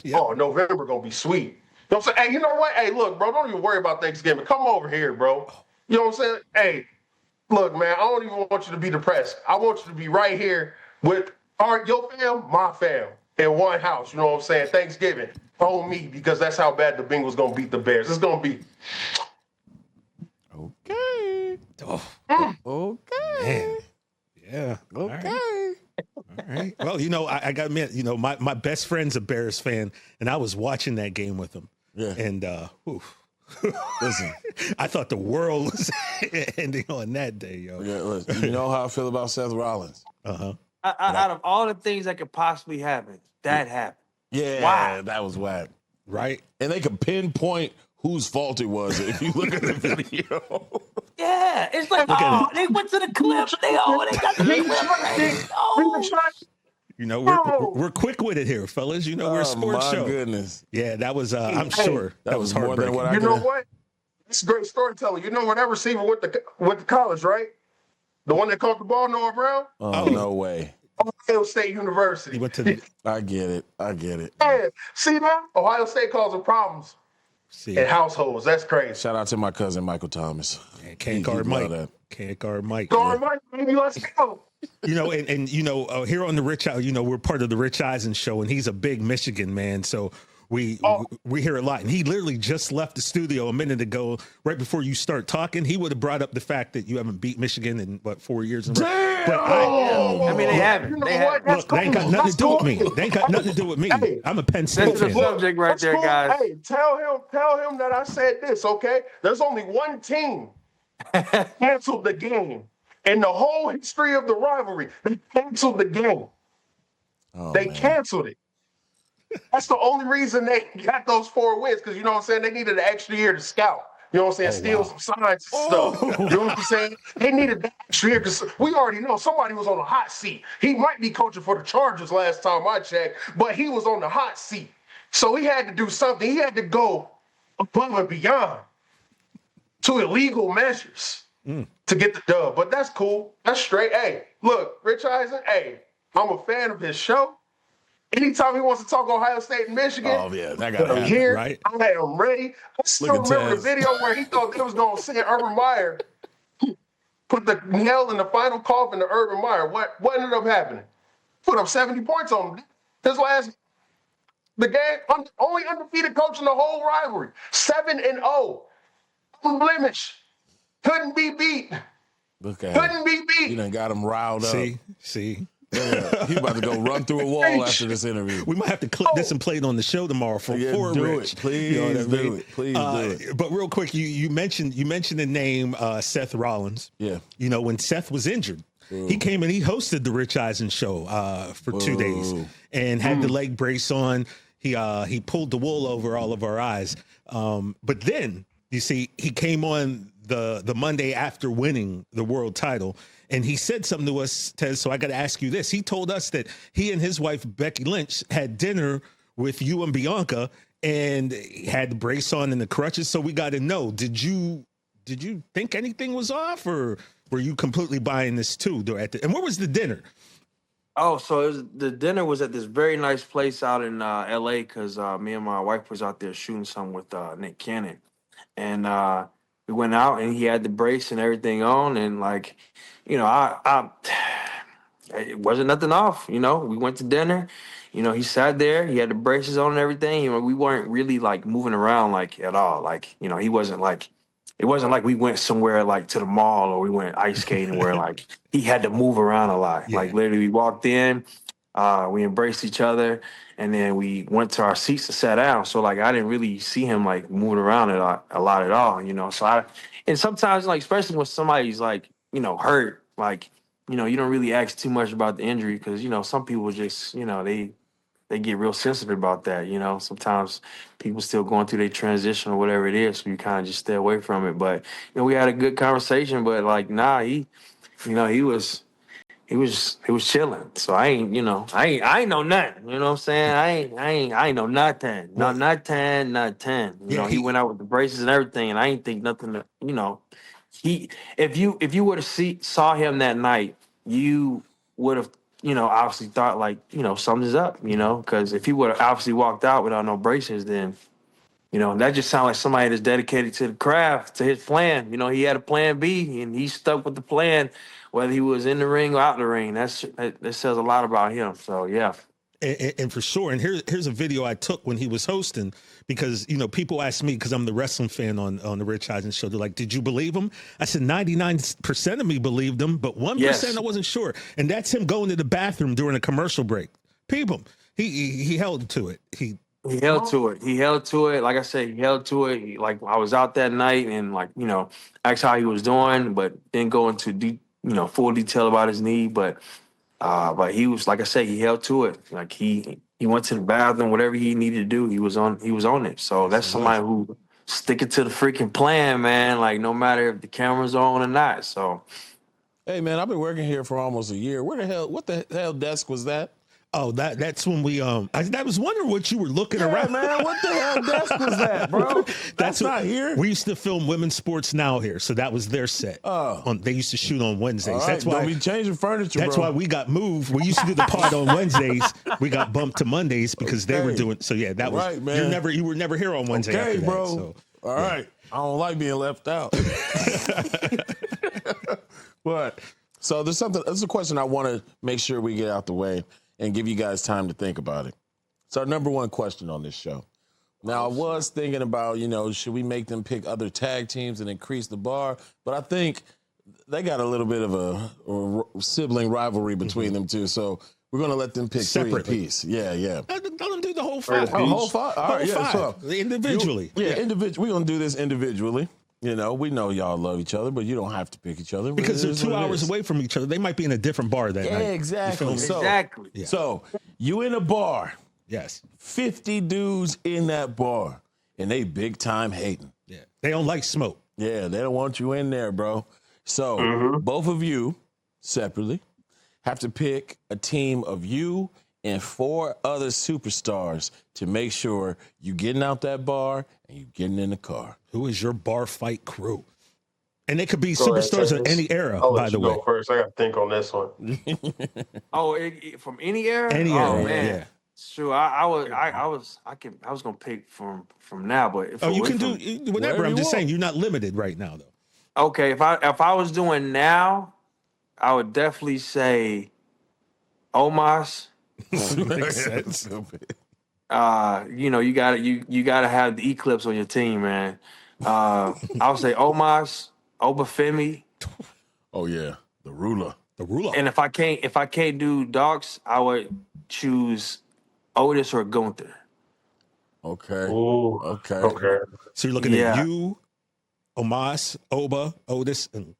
Yeah. Oh, November going to be sweet. You know what I'm saying? Hey, you know what? Hey, look, bro, don't even worry about Thanksgiving. Come over here, bro. You know what I'm saying? Hey, look, man, I don't even want you to be depressed. I want you to be right here with your fam, my fam, in one house. You know what I'm saying? Thanksgiving on me, because that's how bad the Bengals going to beat the Bears. It's going to be. Okay. Okay. Man. Yeah. Okay. All right. Well, I got to admit, my best friend's a Bears fan, and I was watching that game with him. Yeah. And Listen. I thought the world was ending on that day, yo. Yeah, listen, you know how I feel about Seth Rollins. Out of all the things that could possibly happen, that happened. Yeah, Wow. that was whack. Right? And they could pinpoint whose fault it was if you look at the video. Yeah, it's like, they went to the clip. They got the clip. We're quick with it here, fellas. We're a sports show. My goodness. Yeah, that was. I'm sure that was more than heartbreaking. what I You know what? It's great storytelling. You know when that receiver went to college, right? The one that caught the ball, Noah Brown? Oh, no way. Ohio State University. He went to the. I get it. Yeah. See that? Ohio State causing problems in households. That's crazy. Shout out to my cousin Michael Thomas. Can't guard Mike. Can't guard Mike. Guard Mike, baby, let's go. And here on the Rich, we're part of the Rich Eisen show, and he's a big Michigan man. So we hear a lot. And he literally just left the studio a minute ago, right before you start talking. He would have brought up the fact that you haven't beat Michigan in 4 years. But I mean, they haven't. You know They what? haven't. look, they ain't got nothing to do with me. They ain't got nothing to do with me. Hey. I'm a Penn State That's the fan. subject right That's there, cool. guys. Hey, tell him that I said this, okay? There's only one team canceled the game in the whole history of the rivalry. They canceled the game. They canceled it. That's the only reason they got those 4 wins, because you know what I'm saying? They needed an extra year to scout. You know what I'm saying? Steal some signs and stuff. You know what I'm saying? They needed that extra year because we already know somebody was on the hot seat. He might be coaching for the Chargers last time I checked, but he was on the hot seat. So he had to do something. He had to go above and beyond to illegal measures to get the dub. But that's cool. That's straight. Hey, look, Rich Eisen, hey, I'm a fan of his show. Anytime he wants to talk Ohio State and Michigan, that got I'm happen, here. right? I am ready. I still Look at remember the Taz. video where he thought they was going to send Urban Meyer, put the nail in the final coffin to Urban Meyer. What ended up happening? Put up 70 points on him. The game, only undefeated coach in the whole rivalry. 7-0. Unblemished. Couldn't be beat. Look at Couldn't be You beat. done got him riled up. See. Yeah. He about to go run through a wall after this interview. We might have to clip this and play it on the show tomorrow for do Rich. it. Please do it. Please do it. But real quick, you mentioned the name Seth Rollins. Yeah. When Seth was injured, he came and he hosted the Rich Eisen show for 2 days and had the leg brace on. He pulled the wool over all of our eyes. But then you see, he came on the Monday after winning the world title. And he said something to us, Tez, so I got to ask you this. He told us that he and his wife, Becky Lynch, had dinner with you and Bianca and had the brace on and the crutches. So we got to know, did you think anything was off, or were you completely buying this too? And where was the dinner? Oh, so the dinner was at this very nice place out in L.A. because me and my wife was out there shooting some with Nick Cannon. And we went out and he had the brace and everything on, and like, I it wasn't nothing off. We went to dinner. He sat there. He had the braces on and everything. We weren't really like moving around like at all. Like, he wasn't like. It wasn't like we went somewhere like to the mall or we went ice skating where like he had to move around a lot. Yeah. Like literally, we walked in, we embraced each other, and then we went to our seats to sit down. So like I didn't really see him like moving around a lot at all. So and sometimes like especially when somebody's like hurt, like you don't really ask too much about the injury because some people just they get real sensitive about that. Sometimes people still going through their transition or whatever it is, so you kind of just stay away from it. But we had a good conversation, but like nah, he was chilling. So I ain't know nothing. You know what I'm saying? I ain't know nothing. No, nothing. He went out with the braces and everything, and I ain't think nothing. He if you would have saw him that night, you would have obviously thought like something's up. Because if he would have obviously walked out without no braces, then that just sounds like somebody that's dedicated to the craft, to his plan. He had a plan B, and he stuck with the plan, whether he was in the ring or out the ring. That says a lot about him. So, yeah. And for sure. And here's a video I took when he was hosting, because, people ask me, because I'm the wrestling fan on the Rich Eisen show, they're like, did you believe him? I said 99% of me believed him, but 1% Yes. I wasn't sure. And that's him going to the bathroom during a commercial break. People, he held to it. He held to it. Like I said, he held to it. Like I was out that night and like, asked how he was doing, but didn't go into full detail about his knee. But he was, like I said, he held to it. Like he went to the bathroom, whatever he needed to do, he was on it. So that's somebody who sticking to the freaking plan, man. Like no matter if the camera's on or not. So, hey man, I've been working here for almost a year. What the hell desk was that? Oh, that's when we I was wondering what you were looking around. Man, what the hell desk was that, bro? That's not here. We used to film Women's Sports Now here, so that was their set. They used to shoot on Wednesdays. All right, that's why we changing furniture. That's why we got moved. We used to do the pod on Wednesdays. We got bumped to Mondays because they were doing. So yeah, that was right, man. You were never here on Wednesday. Okay, after bro. That, so, all right. I don't like being left out. But so there's a question I want to make sure we get out the way and give you guys time to think about it. It's our number one question on this show. Now, I was thinking about, should we make them pick other tag teams and increase the bar? But I think they got a little bit of a sibling rivalry between them two. So we're going to let them pick separately. 3 apiece. Yeah. Let them do the whole 5. Whole 5? All right, yeah. So individually. We're going to do this individually. We know y'all love each other, but you don't have to pick each other. Because they're 2 hours away from each other. They might be in a different bar that night. Exactly. Exactly. So you in a bar. Yes. 50 dudes in that bar, and they big time hating. Yeah. They don't like smoke. Yeah, they don't want you in there, bro. So both of you separately have to pick a team of you and 4 other superstars to make sure you getting out that bar and you getting in the car. Who is your bar fight crew? And they could be superstars of any era, by the way. Go first. I got to think on this one. From any era? Any era, man. yeah. Sure, I was gonna pick from now, but you can do whatever. I'm just saying you're not limited right now, though. Okay, if I was doing now, I would definitely say Omos. Makes sense. You gotta have the Eclipse on your team, man. I would say Omos, Obafemi. Oh yeah, the ruler. And if I can't do dogs, I would choose Otis or Gunther. Okay. Ooh, okay. So you're looking at you, Omos, Oba, Otis, and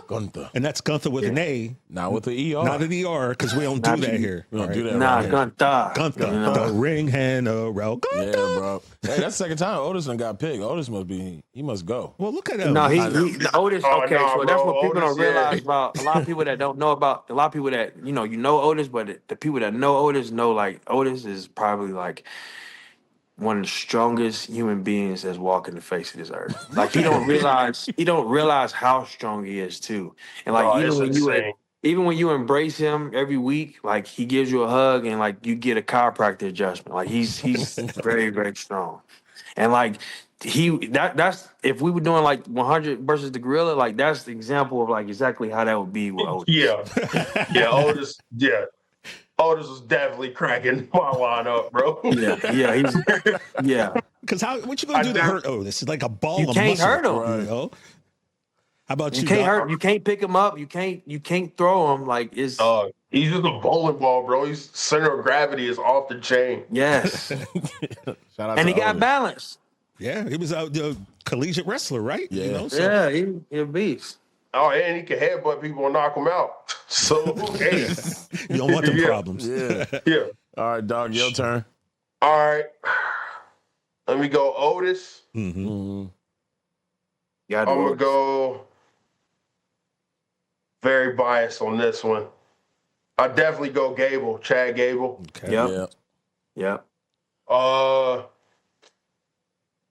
Gunther. And that's Gunther with an A. Not with the ER. Not an ER, because we don't do that here. We don't do that. Nah, right Gunther. The ring general. Gunther. Yeah, bro. Hey, that's the second time Otis done got picked. Otis must go. Well, look at him. No, Otis. Okay, so that's what people Otis, don't realize about a lot of people that don't know about. A lot of people that know Otis, but the people that know Otis know like Otis is probably like one of the strongest human beings that's walking the face of this earth. Like he don't realize how strong he is too. And like even when you embrace him every week, like he gives you a hug and like you get a chiropractor adjustment. Like he's very, very strong. And like that's if we were doing like 100 versus the gorilla, like that's the example of like exactly how that would be with Otis. Yeah, Otis. Yeah, Otis was definitely cracking my lineup, bro. Yeah. Because what you gonna do to hurt Otis? It's like a ball You of can't muscle. hurt him. Right. You know? How about you? You can't Doc? hurt. You can't pick him up. You can't throw him. Like it's. He's just a bowling ball, bro. His center of gravity is off the chain. Yes. Shout out And to he got Otis. balance. Yeah, he was a collegiate wrestler, right? Yeah. You know, so. Yeah, he a beast. Oh, and he can headbutt people and knock them out. So, hey. You don't want them problems. Yeah. Yeah. All right, dog, your turn. All right. Let me go Otis. Mm-hmm. Mm-hmm. I'm I'm going to go very biased on this one. I definitely go Gable, Chad Gable. Okay. Yep.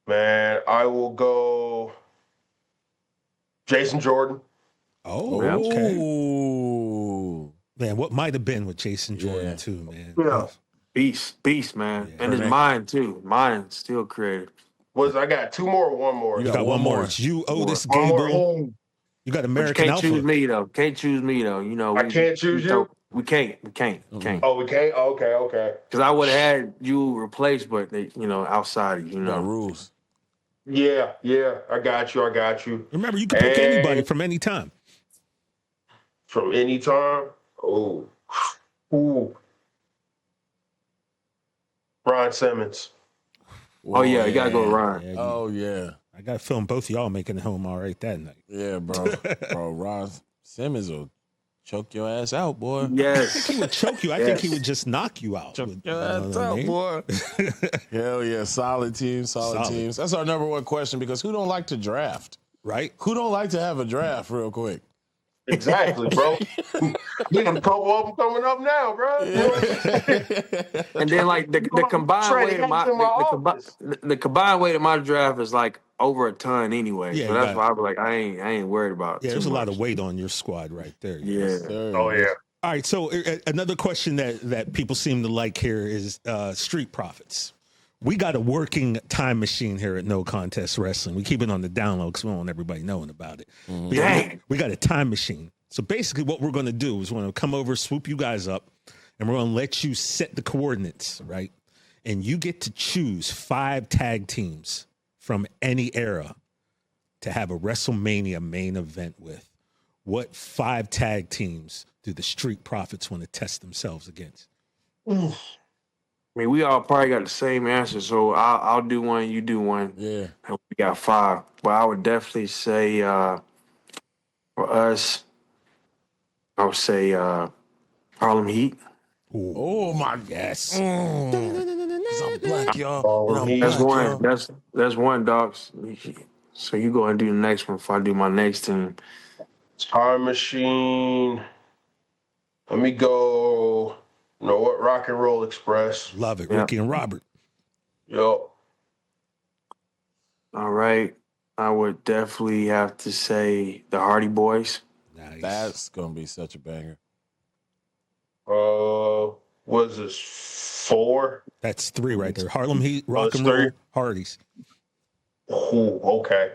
Man, I will go Jason Jordan. Oh, Yeah. okay. Ooh. Man, what might have been with Jason Jordan Yeah. too, man. Yeah. Beast, man. Yeah. And his mind too. Mind still creative. I got two more or one more? You got one more. It's you, Otis, One more. Gable. You got But you American can't Alpha. choose me though. Can't choose me though. You know. I can't choose you? We can't. Oh, we can't? Okay. Because I would have had you replaced, but they, outside of You got rules. Yeah. I got you. Remember, you can pick anybody from any time. From any time? Oh. Ooh. Ron Simmons. Oh yeah, you gotta go Ryan. Yeah, Oh, yeah. I got to film both of y'all making it home all right that night. Yeah, bro. Ron Simmons will choke your ass out, boy. Yes. He would choke you. I think he would just knock you out. Choke You your know ass what I out, mean? boy. Hell yeah. Solid teams. Solid. Teams. That's our number one question because who don't like to draft? Right? Who don't like to have a draft real quick? Exactly, bro. We got a couple of them coming up now, bro. And then like the combined weight of the combined weight of my draft is like over a ton anyway. Yeah, so that's why I was like, I ain't worried about. Yeah, too there's a lot much. of weight on your squad right there. Yeah. Oh, yeah. All right, so another question that people seem to like here is Street Profits. We got a working time machine here at No Contest Wrestling. We keep it on the down low because we don't want everybody knowing about it. Mm-hmm. Dang. We got a time machine. So basically what we're going to do is we're going to come over, swoop you guys up, and we're going to let you set the coordinates, right? And you get to choose 5 tag teams from any era to have a WrestleMania main event with. What 5 tag teams do the Street Profits want to test themselves against? I mean, we all probably got the same answer, so I'll do one, you do one. Yeah. And we got 5. But I would definitely say for us, I would say Harlem Heat. Oh my Yes. 'Cause I'm black, y'all. And I'm That's black, one. y'all. That's one, docs. So you go and do the next one before I do my next team. Time machine. Let me go. You know what? Rock and Roll Express. Love it. Yeah. Ricky and Robert. Yup. All right. I would definitely have to say the Hardy Boys. Nice. That's gonna be such a banger. Was this 4? That's 3 right there. Harlem Heat, Rock it's and Roll, 3. Hardys. Ooh, okay.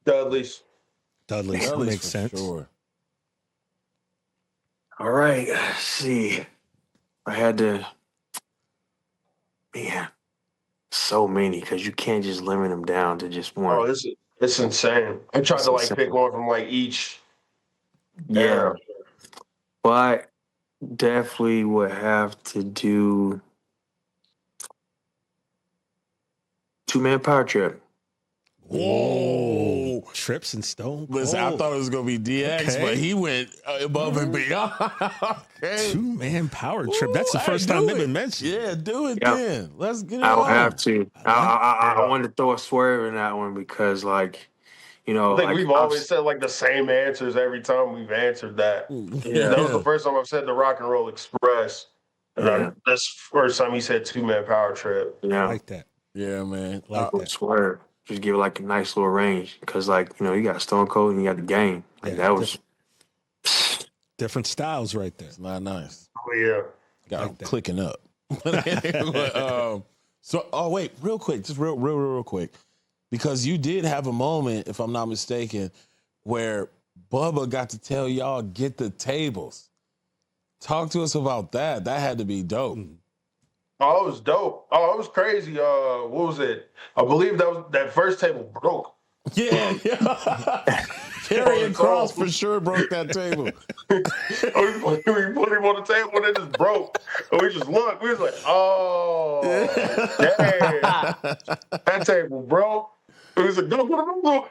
Dudley's. Dudley's. Dudley's Makes for sense. Sure. All right. Let's see. I had to. Man, so many because you can't just limit them down to just one. Oh, it's insane. I tried It's to insane. pick one from each. Yeah. era. But definitely would have to do 2-man power trip. Whoa. Trips and Stone. Listen, I thought it was gonna be DX, Okay. but he went above and beyond. Okay. 2-man power trip. That's the Ooh, first hey, time do they've it. been mentioned. Yeah, do it Yeah. then. Let's get it I would on. have to. I wanted to throw a swerve in that one because, like, I think like, we've always said the same answers every time we've answered that. Yeah. That was the first time I've said the Rock and Roll Express. And Yeah. that's the first time he said 2-man power trip. I Yeah, like that. Yeah, man. Like that. swerve. Just give it like a nice little range because, like, you got Stone Cold and you got the Game. Like Yeah, that was. Different styles right there. It's not nice. Oh, yeah. Got like clicking up. But, wait, real quick, just real quick, because you did have a moment, if I'm not mistaken, where Bubba got to tell y'all get the tables. Talk to us about that. That had to be dope. Oh, it was dope. Oh, it was crazy. What was it? I believe that first table broke. Yeah. Karrion Kross for sure broke that table. We put him on the table and it just broke. And we just looked. We was like, oh, damn. That table broke. It was like, go.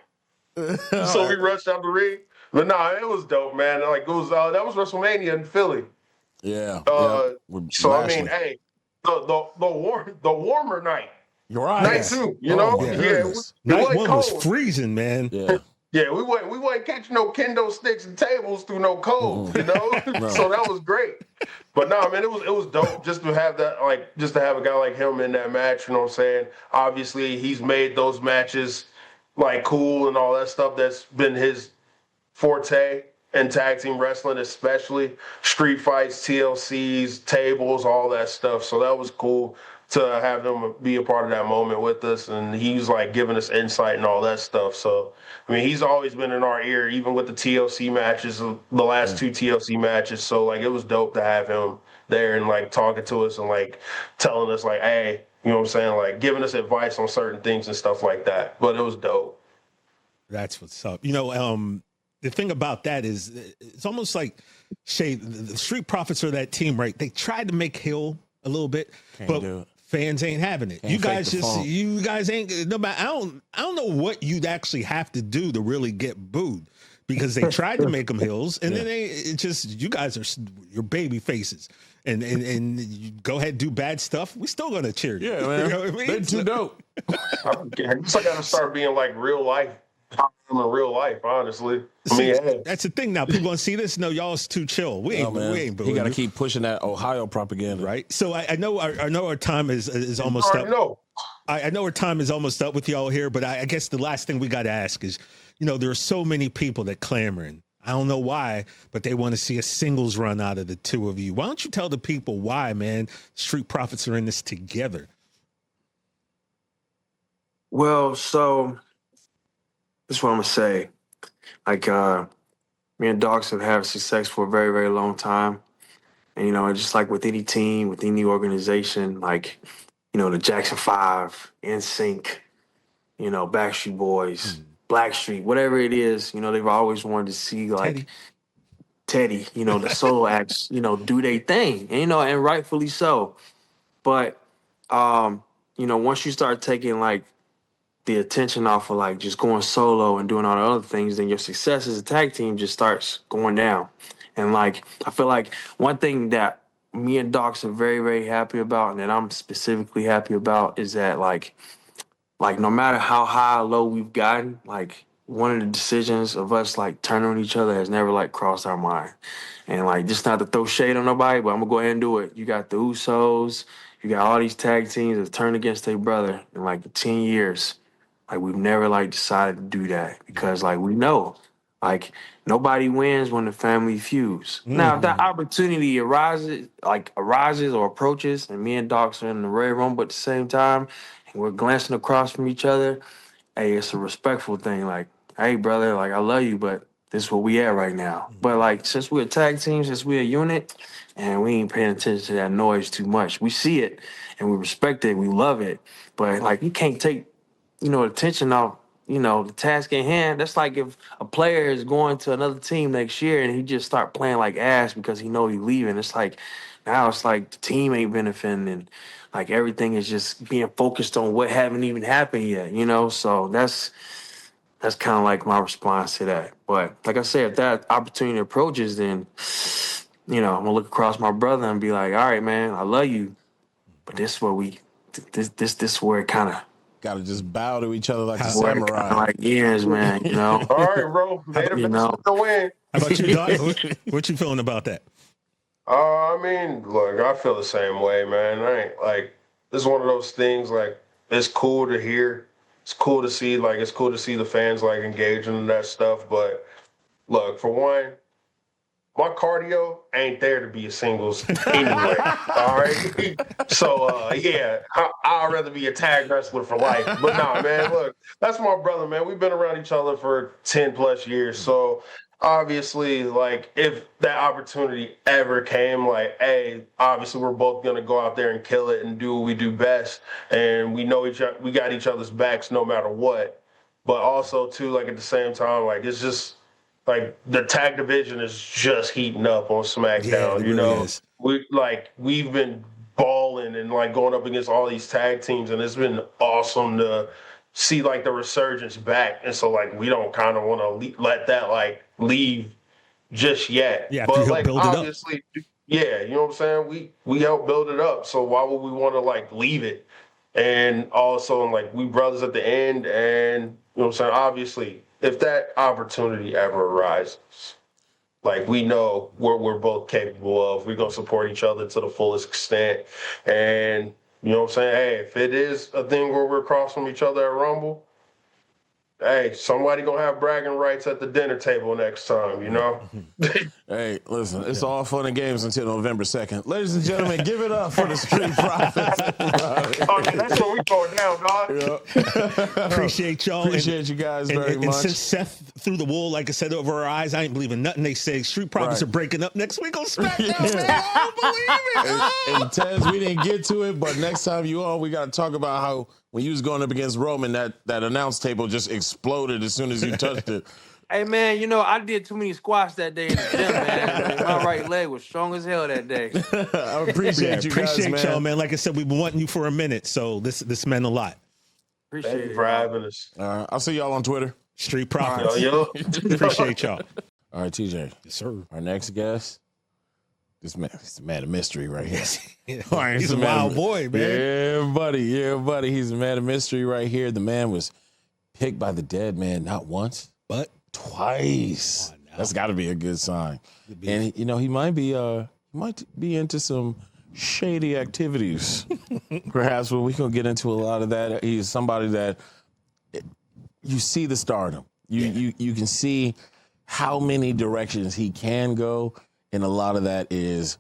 So we rushed out the ring. But nah, it was dope, man. Like it was that was WrestleMania in Philly. Yeah. So I mean, hey, the warmer night. You're right. Night two, you know? Night one was freezing, man. Yeah. Yeah, we wasn't catching no kendo sticks and tables through no cold, you know? No. So that was great. But no, man, it was dope just to have that, like, just to have a guy like him in that match, you know what I'm saying? Obviously, he's made those matches, like, cool and all that stuff. That's been his forte in tag team wrestling, especially street fights, TLCs, tables, all that stuff. So that was cool to have him be a part of that moment with us, and he's like giving us insight and all that stuff. So, I mean, he's always been in our ear, even with the TLC matches, the last two TLC matches. So, like, it was dope to have him there and like talking to us and like telling us like, hey, you know what I'm saying, like giving us advice on certain things and stuff like that. But it was dope. That's what's up. You know, the thing about that is it's almost like Shay, the Street Profits are that team, right? They tried to make Hill a little bit, but fans ain't having it. You guys ain't. No, I don't know what you'd actually have to do to really get booed, because they tried to make them Hills, and then you guys are your baby faces, and you go ahead and do bad stuff. We still gonna cheer you. Yeah, man. You know what I mean? They're too dope. I guess I gotta start being like real life. In real life, honestly. I mean, hey. That's the thing now. People gonna see this. No, y'all's too chill. We ain't booing. You gotta keep pushing that Ohio propaganda, right? So I know our time is almost up. I know our time is almost up with y'all here, but I guess the last thing we got to ask is, you know, there are so many people that clamoring. I don't know why, but they want to see a singles run out of the two of you. Why don't you tell the people why, man? Street Profits are in this together. Well, so this is what I'm gonna say. Like, me and Docs have had success for a very, very long time. And, you know, just like with any team, with any organization, like, you know, the Jackson 5, NSYNC, you know, Backstreet Boys, Blackstreet, whatever it is, you know, they've always wanted to see, like, Teddy, you know, the solo acts, you know, do their thing. And, you know, and rightfully so. But, you know, once you start taking, like, the attention off of like just going solo and doing all the other things, then your success as a tag team just starts going down. And like, I feel like one thing that me and Docs are very, very happy about, and that I'm specifically happy about, is that like no matter how high or low we've gotten, like one of the decisions of us like turning on each other has never like crossed our mind. And like, just not to throw shade on nobody, but I'm gonna go ahead and do it. You got the Usos, you got all these tag teams that turned against their brother in like 10 years. Like, we've never, like, decided to do that because, like, we know, like, nobody wins when the family feuds. Now, if that opportunity arises or approaches, and me and Docs are in the Red Room at the same time, and we're glancing across from each other, hey, it's a respectful thing. Like, hey, brother, like, I love you, but this is where we at right now. But, like, since we're a tag team, since we're a unit, and we ain't paying attention to that noise too much. We see it, and we respect it, we love it. But, like, you can't take, you know, attention off, you know, the task at hand. That's like if a player is going to another team next year and he just start playing like ass because he know he's leaving. It's like, now it's like the team ain't benefiting and like everything is just being focused on what haven't even happened yet, you know? So that's kind of like my response to that. But like I said, if that opportunity approaches, then, you know, I'm gonna look across my brother and be like, all right, man, I love you, but this is where this is where it kind of, gotta just bow to each other like a samurai. Like years, man, you know. All right, bro. You know. Win. How about you, Doc? What you feeling about that? I mean, look, I feel the same way, man. I ain't like, this is one of those things. Like, it's cool to hear. It's cool to see. Like, it's cool to see the fans like engaging in that stuff. But look, for one, my cardio ain't there to be a singles anyway. All right. So yeah, I'd rather be a tag wrestler for life. But nah, man, look, that's my brother, man. We've been around each other for 10 plus years. So obviously, like, if that opportunity ever came, like, hey, obviously we're both gonna go out there and kill it and do what we do best. And we know we got each other's backs no matter what. But also too, like, at the same time, like, it's just like the tag division is just heating up on SmackDown. Yeah, you know, is. we've been balling and like going up against all these tag teams, and it's been awesome to see like the resurgence back. And so like we don't kind of want to let that like leave just yet. Yeah, but you like build it up. obviously, yeah, you know what I'm saying? We help build it up. So why would we want to like leave it? And also like we brothers at the end, and you know what I'm saying? Obviously, if that opportunity ever arises, like we know what we're both capable of. We're gonna support each other to the fullest extent. And you know what I'm saying? Hey, if it is a thing where we're across from each other at Rumble, hey, somebody gonna have bragging rights at the dinner table next time, you know? Hey, listen, it's all fun and games until November 2nd. Ladies and gentlemen, give it up for the Street Profits. Oh, yeah, that's what we going down, dog. Appreciate y'all. Appreciate you guys very and much. since Seth threw the wool, like I said, over our eyes, I ain't believing nothing they say. Street Profits are breaking up next week on SmackDown, man. I don't believe it. And Tez, we didn't get to it, but next time you on, we got to talk about how when you was going up against Roman, that announce table just exploded as soon as you touched it. Hey, man, you know, I did too many squats that day in the gym, man. My right leg was strong as hell that day. I appreciate you guys, man. Y'all, man. Like I said, we've been wanting you for a minute, so this meant a lot. Appreciate Thank it. you for having us. I'll see y'all on Twitter. Street Profits. Yo. Appreciate y'all. All right, TJ. Yes, sir. Our next guest, this man, he's a man of mystery right here. All right, he's a wild boy, man. Yeah, buddy. Yeah, buddy. He's a man of mystery right here. The man was picked by the dead man not once, but twice. That's got to be a good sign. And you know, he might be into some shady activities. Perhaps when we can get into a lot of that. He's somebody that you see the stardom. You can see how many directions he can go, and a lot of that is,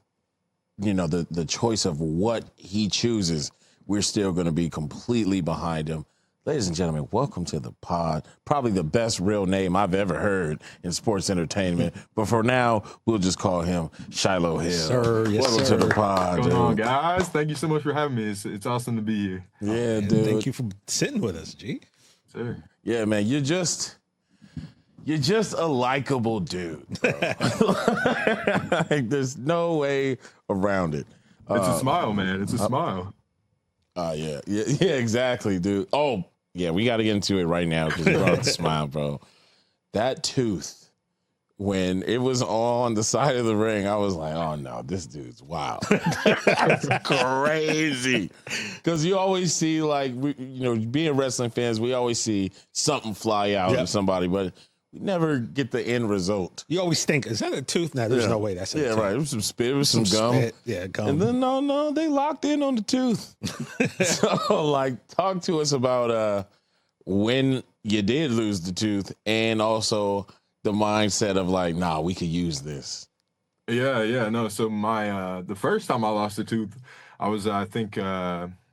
you know, the choice of what he chooses. We're still going to be completely behind him. Ladies and gentlemen, welcome to the pod. Probably the best real name I've ever heard in sports entertainment. But for now, we'll just call him Shiloh Hill. Sir, yes, welcome sir. to the pod, What's dude. going on, guys? Thank you so much for having me. It's awesome to be here. Yeah, And dude. thank you for sitting with us, G. Sir. Yeah, man, you're just a likable dude, bro. Like, there's no way around it. It's a smile, man. It's a smile. Yeah, exactly, dude. Oh, yeah, we got to get into it right now because you brought up the smile, bro. That tooth, when it was on the side of the ring, I was like, oh, no, this dude's wild. That's crazy. Because you always see, like, being wrestling fans, we always see something fly out of somebody, but we never get the end result. You always think, is that a tooth? No, there's no way that's a tooth. Right. It was some spit, it was some gum. Spit. Yeah, gum. And then, no, they locked in on the tooth. So, like, talk to us about when you did lose the tooth and also the mindset of, like, nah, we could use this. Yeah. No, so my the first time I lost a tooth, I was, I think,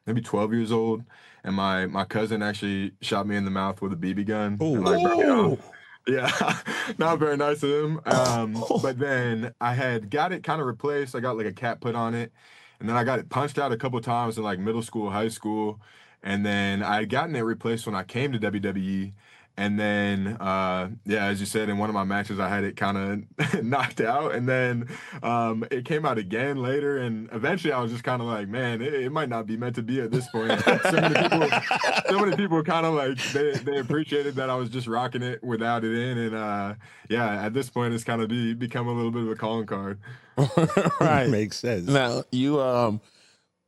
maybe 12 years old, and my cousin actually shot me in the mouth with a BB gun. Ooh. And, like, broke it off. Yeah, not very nice of him. But then I had got it kind of replaced. I got like a cap put on it, and then I got it punched out a couple times in like middle school, high school, and then I had gotten it replaced when I came to WWE. And then, as you said, in one of my matches, I had it kind of knocked out. And then it came out again later. And eventually I was just kind of like, man, it might not be meant to be at this point. So many people kind of like, they appreciated that I was just rocking it without it in. And, at this point, it's kind of become a little bit of a calling card. Right. Makes sense. Now, you,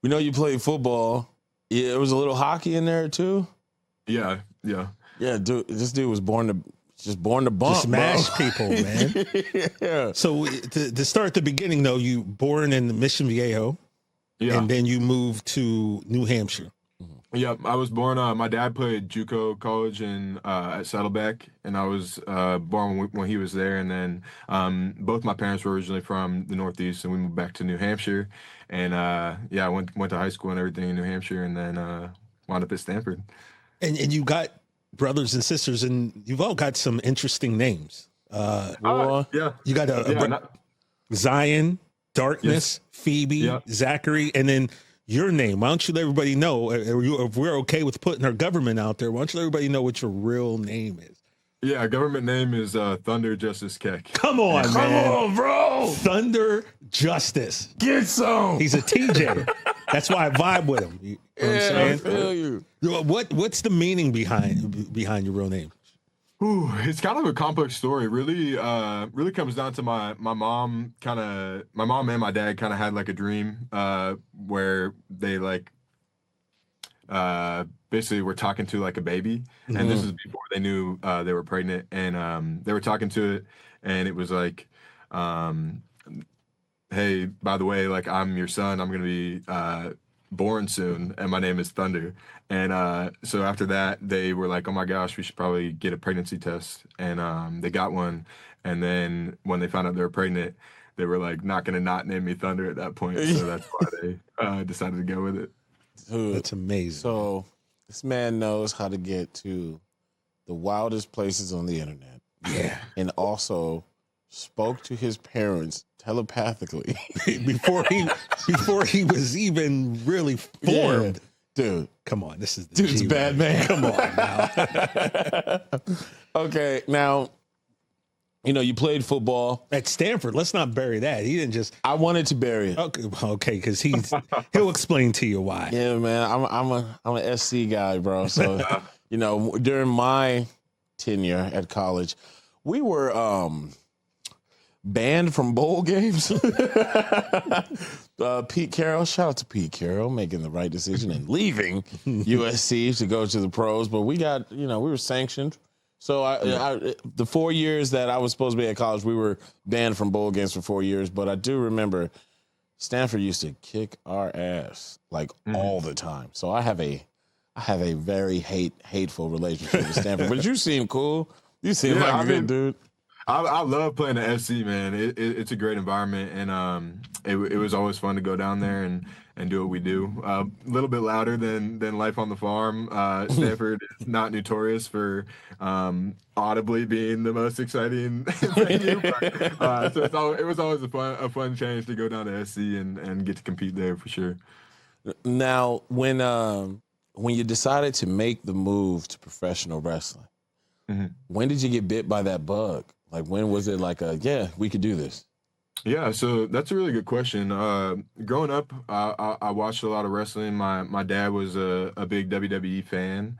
we know you played football. Yeah, there was a little hockey in there, too? Yeah. Yeah, dude, this dude was born to bump, To smash bro. people, man. Yeah. So to start at the beginning, though, you born in Mission Viejo, Yeah. and then you moved to New Hampshire. Yep, I was born. My dad played JUCO college in at Saddleback, and I was born when he was there. And then both my parents were originally from the Northeast, and we moved back to New Hampshire. And I went to high school and everything in New Hampshire, and then wound up at Stanford. And you got brothers and sisters, and you've all got some interesting names. Yeah, you got Zion, Darkness, Phoebe, Zachary, and then your name. Why don't you let everybody know, if we're okay with putting our government out there, why don't you let everybody know what your real name is? Yeah, government name is Thunder Justice Keck. Come on, man. Come on, bro. Thunder Justice. Get some. He's a TJ. That's why I vibe with him. You know what I'm saying? I feel you. What's the meaning behind your real name? Ooh, it's kind of a complex story. Really comes down to my mom. My mom and my dad kind of had like a dream where they basically were talking to like a baby, and this is before they knew they were pregnant, and they were talking to it, and it was like, hey, by the way, like, I'm your son. I'm gonna be born soon, and my name is Thunder. And so after that, they were like, oh my gosh, we should probably get a pregnancy test. And they got one. And then when they found out they were pregnant, they were like, not going to not name me Thunder at that point. So that's why they decided to go with it. Dude, that's amazing. So this man knows how to get to the wildest places on the internet. Yeah. And also spoke to his parents telepathically before he was even really formed. Yeah. Dude, come on, this is the dude's bad man. Come on now. Okay, now, you played football at Stanford. Let's not bury that. He didn't just. I wanted to bury it. Okay, because he'll explain to you why. Yeah, man, I'm an SC guy, bro. So, during my tenure at college, we were banned from bowl games. Pete Carroll, shout out to Pete Carroll, making the right decision and leaving USC to go to the pros. But we got, we were sanctioned. So the 4 years that I was supposed to be at college, we were banned from bowl games for 4 years. But I do remember Stanford used to kick our ass like all the time. So I have a very hateful relationship with Stanford. But you seem cool. You seem like a good dude. I love playing the SC, man. It's a great environment, and it was always fun to go down there and do what we do. A little bit louder than life on the farm. Stanford is not notorious for audibly being the most exciting venue, but, so it was always a fun change to go down to SC and get to compete there for sure. Now, when you decided to make the move to professional wrestling, when did you get bit by that bug? Like, when was it like we could do this? Yeah, so that's a really good question. Growing up, I watched a lot of wrestling. My dad was a big WWE fan.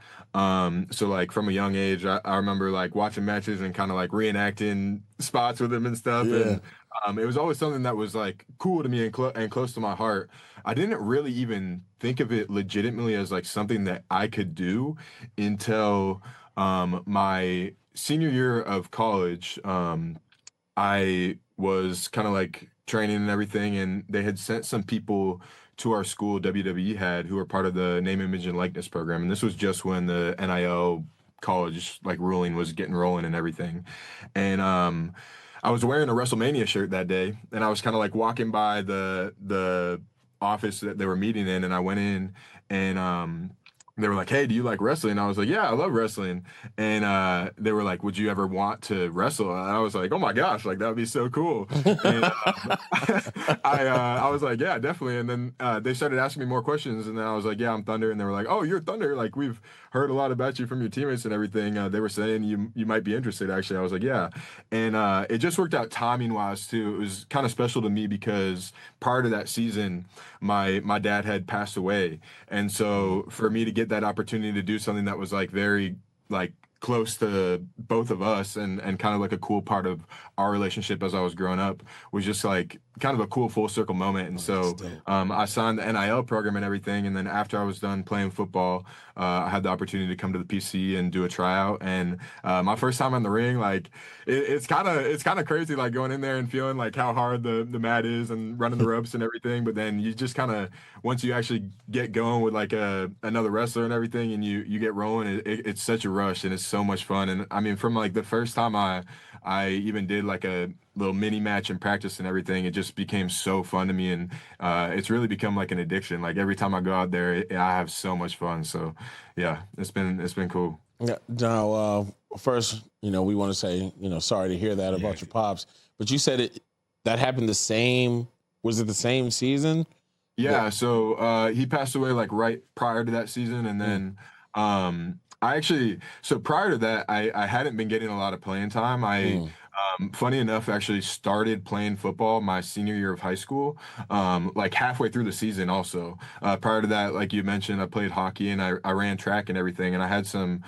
So like from a young age, I remember like watching matches and kind of like reenacting spots with him and stuff. Yeah. And it was always something that was like cool to me and close to my heart. I didn't really even think of it legitimately as like something that I could do until my senior year of college. I was kind of like training and everything, and they had sent some people to our school, WWE had, who were part of the name, image, and likeness program. And this was just when the NIL college like ruling was getting rolling and everything. And I was wearing a Wrestlemania shirt that day, and I was kind of like walking by the office that they were meeting in, and I went in, and they were like, hey, do you like wrestling? I was like, yeah, I love wrestling. And they were like, would you ever want to wrestle? And I was like, oh my gosh, like that would be so cool. And I was like, yeah, definitely. And then they started asking me more questions, and then I was like, yeah, I'm Thunder. And they were like, oh, you're Thunder. Like, we've heard a lot about you from your teammates and everything. They were saying you might be interested, actually. I was like, yeah. And it just worked out timing-wise, too. It was kind of special to me because prior to that season, my dad had passed away. And so for me to get that opportunity to do something that was like very like close to both of us and kind of like a cool part of our relationship as I was growing up was just like kind of a cool full circle moment. And so I signed the NIL program and everything. And then after I was done playing football, I had the opportunity to come to the PC and do a tryout. And my first time on the ring, like it's kind of crazy, like going in there and feeling like how hard the mat is and running the ropes and everything. But then you just kind of, once you actually get going with like another wrestler and everything, and you get rolling, it's such a rush and it's so much fun. And I mean, from like the first time I even did like a little mini match in practice and everything, it just became so fun to me, and it's really become like an addiction. Like every time I go out there, I have so much fun. So yeah, it's been cool. Yeah. Now, first, we want to say, sorry to hear that about your pops, but you said that happened was it the same season? Yeah. So he passed away like right prior to that season, and then so prior to that, I hadn't been getting a lot of playing time. Funny enough, actually started playing football my senior year of high school, like halfway through the season also. Prior to that, like you mentioned, I played hockey and I ran track and everything. And I had some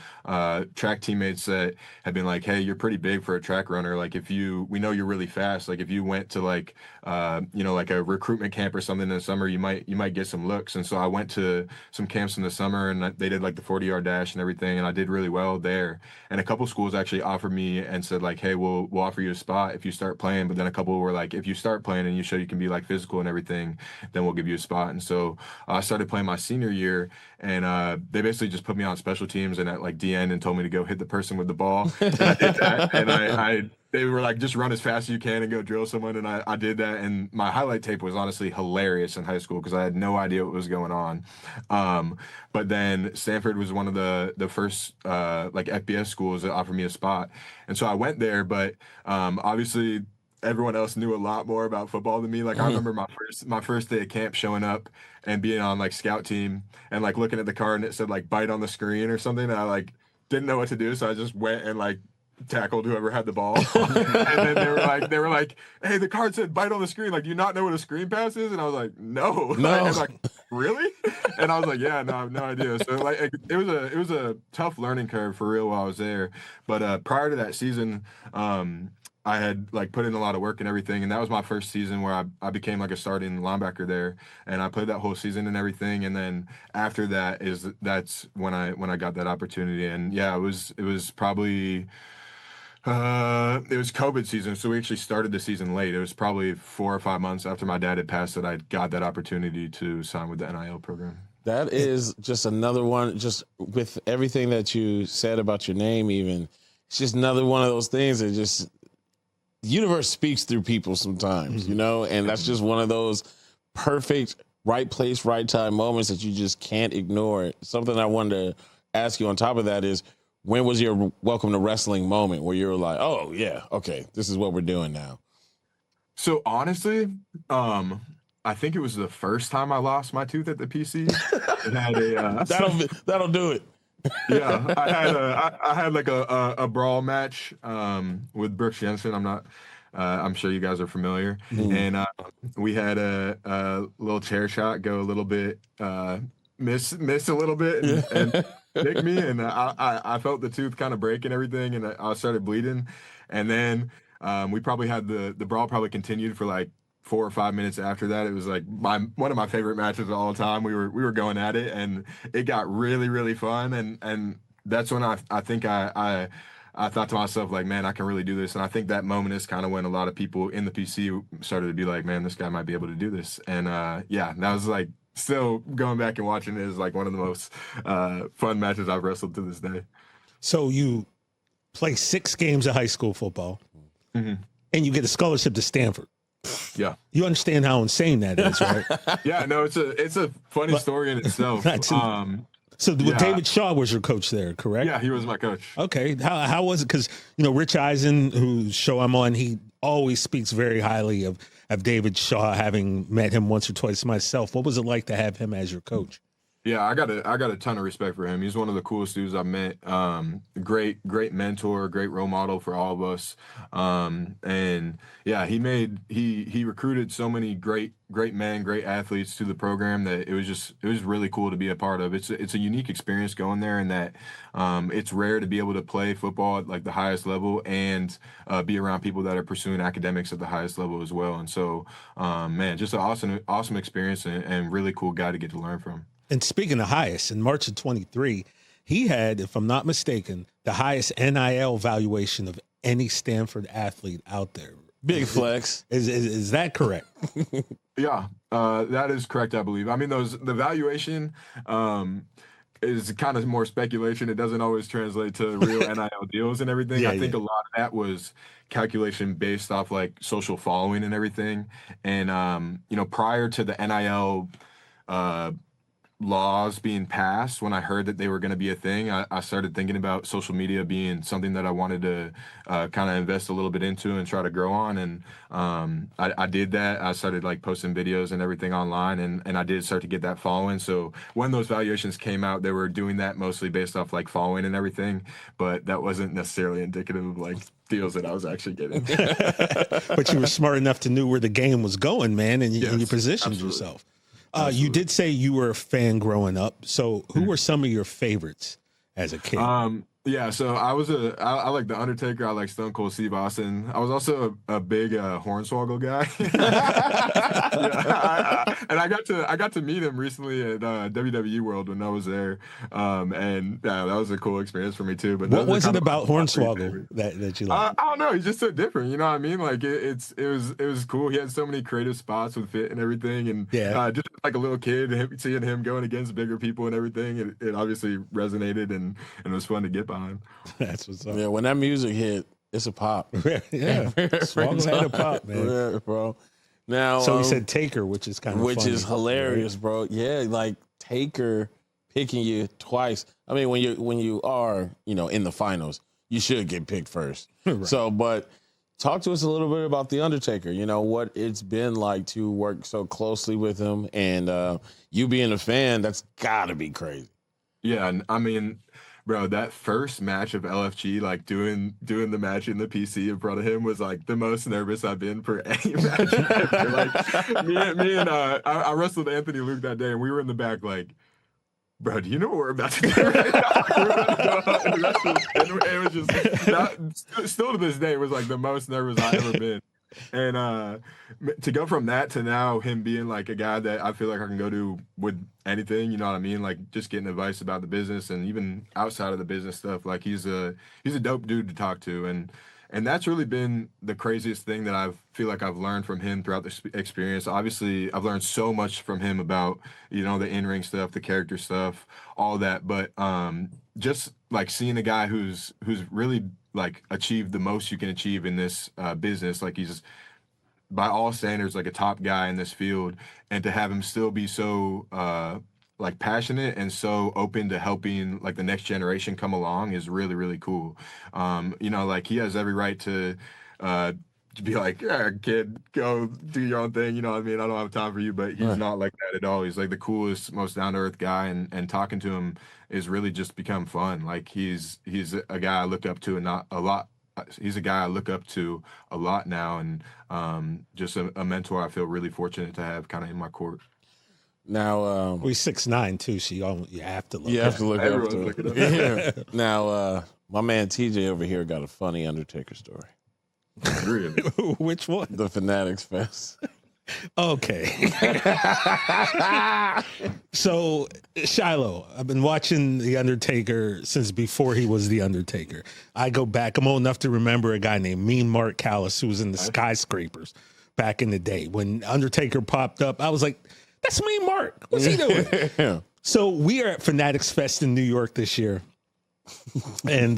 track teammates that had been like, hey, you're pretty big for a track runner. Like we know you're really fast. Like if you went to like, like a recruitment camp or something in the summer, you might get some looks. And so I went to some camps in the summer and they did like the 40-yard dash and everything. And I did really well there. And a couple schools actually offered me and said like, hey, we'll offer you a spot if you start playing. But then a couple were like, if you start playing and you show you can be like physical and everything, then we'll give you a spot. And so I started playing my senior year, and they basically just put me on special teams and at like DN and told me to go hit the person with the ball. And I did that, and they were like, just run as fast as you can and go drill someone. And I did that. And my highlight tape was honestly hilarious in high school because I had no idea what was going on. But then Stanford was one of the first like FBS schools that offered me a spot. And so I went there, but obviously everyone else knew a lot more about football than me. Like I remember my first day of camp showing up and being on like scout team and like looking at the card and it said like bite on the screen or something. And I like didn't know what to do. So I just went and like tackled whoever had the ball. And then they were like, hey, the card said bite on the screen. Like, do you not know what a screen pass is? And I was like, no. And like, really? And I was like, yeah, no, I have no idea. So like it was a tough learning curve for real while I was there. But prior to that season, I had like put in a lot of work and everything, and that was my first season where I became like a starting linebacker there, and I played that whole season and everything. And then after that's when I got that opportunity. And yeah, it was probably it was COVID season, so we actually started the season late. It was probably 4 or 5 months after my dad had passed that I got that opportunity to sign with the NIL program. That is just another one, just with everything that you said about your name, even, it's just another one of those things that just, the universe speaks through people sometimes, and that's just one of those perfect right place, right time moments that you just can't ignore. Something I wanted to ask you on top of that is, when was your welcome to wrestling moment where you were like, oh, yeah, okay, this is what we're doing now? So honestly, I think it was the first time I lost my tooth at the PC. It had that'll do it. Yeah, I had like a brawl match with Brooks Jensen. I'm sure you guys are familiar. And we had a little chair shot go a little bit, miss a little bit and nick me, and I felt the tooth kind of break and everything, and I started bleeding. And then we probably had the brawl probably continued for like 4 or 5 minutes after that. It was like one of my favorite matches of all time. We were going at it, and it got really, really fun. And that's when I think I thought to myself, like, man, I can really do this. And I think that moment is kind of when a lot of people in the PC started to be like, man, this guy might be able to do this. And yeah, that was like, still going back and watching it is like one of the most fun matches I've wrestled to this day. So you play 6 games of high school football, and you get a scholarship to Stanford. Yeah, you understand how insane that is, right? Yeah, no, it's a funny story in itself. So David Shaw was your coach there, correct? Yeah, he was my coach. Okay, how was it? Because Rich Eisen, whose show I'm on, he always speaks very highly of David Shaw, having met him once or twice myself. What was it like to have him as your coach? Yeah, I got a ton of respect for him. He's one of the coolest dudes I've met. Great mentor, great role model for all of us. And yeah, he recruited so many great men, great athletes to the program that it was really cool to be a part of. It's a unique experience going there, and that it's rare to be able to play football at like the highest level and be around people that are pursuing academics at the highest level as well. And so, man, just an awesome experience and really cool guy to get to learn from. And speaking of highest, in March of 23, he had, if I'm not mistaken, the highest NIL valuation of any Stanford athlete out there. Big flex. Is that correct? Yeah, that is correct, I believe. I mean, the valuation is kind of more speculation. It doesn't always translate to real NIL deals and everything. Yeah, I think a lot of that was calculation based off like social following and everything. And, prior to the NIL laws being passed, when I heard that they were going to be a thing, I started thinking about social media being something that I wanted to kind of invest a little bit into and try to grow on. And I did that. I started like posting videos and everything online, and I did start to get that following. So when those valuations came out, they were doing that mostly based off like following and everything, but that wasn't necessarily indicative of like deals that I was actually getting. But you were smart enough to know where the game was going, man, and you positioned yourself. You did say you were a fan growing up. So who were some of your favorites as a kid? Yeah, so I like the Undertaker. I like Stone Cold Steve Austin. I was also a big Hornswoggle guy. And I got to meet him recently at WWE World when I was there. And that was a cool experience for me too. But what was it about Hornswoggle that you liked? I don't know. He's just so different. You know what I mean? Like it was cool. He had so many creative spots with fit and everything. And just like a little kid, seeing him going against bigger people and everything, it obviously resonated and it was fun to get behind. That's what's up. Yeah, when that music hit, it's a pop. Yeah, Swoggle had a pop, man. Yeah, bro. Now, so he said Taker, which is kind of which funny, is hilarious, right? Bro. Yeah, like Taker picking you twice. I mean, when you are in the finals, you should get picked first. Right. So, but talk to us a little bit about the Undertaker. What it's been like to work so closely with him, and you being a fan, that's got to be crazy. Yeah, I mean, bro, that first match of LFG, like doing the match in the PC in front of him was like the most nervous I've been for any match ever. Like me and I wrestled Anthony Luke that day, and we were in the back like, bro, do you know what we're about to do right now? And it was just still to this day, it was like the most nervous I've ever been. And to go from that to now him being like a guy that I feel like I can go to with anything, you know what I mean? Like just getting advice about the business and even outside of the business stuff. Like he's a dope dude to talk to, and that's really been the craziest thing that I feel like I've learned from him throughout the experience. Obviously, I've learned so much from him about the in-ring stuff, the character stuff, all that. But just like seeing a guy who's really like achieved the most you can achieve in this business, like he's by all standards like a top guy in this field, and to have him still be so like passionate and so open to helping like the next generation come along is really, really cool. Like he has every right to be like, yeah, kid, go do your own thing. You know what I mean? I don't have time for you, but he's not like that at all. He's like the coolest, most down to earth guy, and talking to him is really just become fun. Like he's a guy I look up to, and not a lot. He's a guy I look up to a lot now, and just a mentor I feel really fortunate to have kind of in my court. Now, he's 6'9" too, so you have to look. You have to look up to look it up. Yeah. Now, my man TJ over here got a funny Undertaker story. Really? Which one? The Fanatics Fest. Okay. So, Shiloh, I've been watching The Undertaker since before he was The Undertaker. I go back. I'm old enough to remember a guy named Mean Mark Callis who was in the Skyscrapers back in the day. When Undertaker popped up, I was like, that's Mean Mark. What's he doing? Yeah. So we are at Fanatics Fest in New York this year. And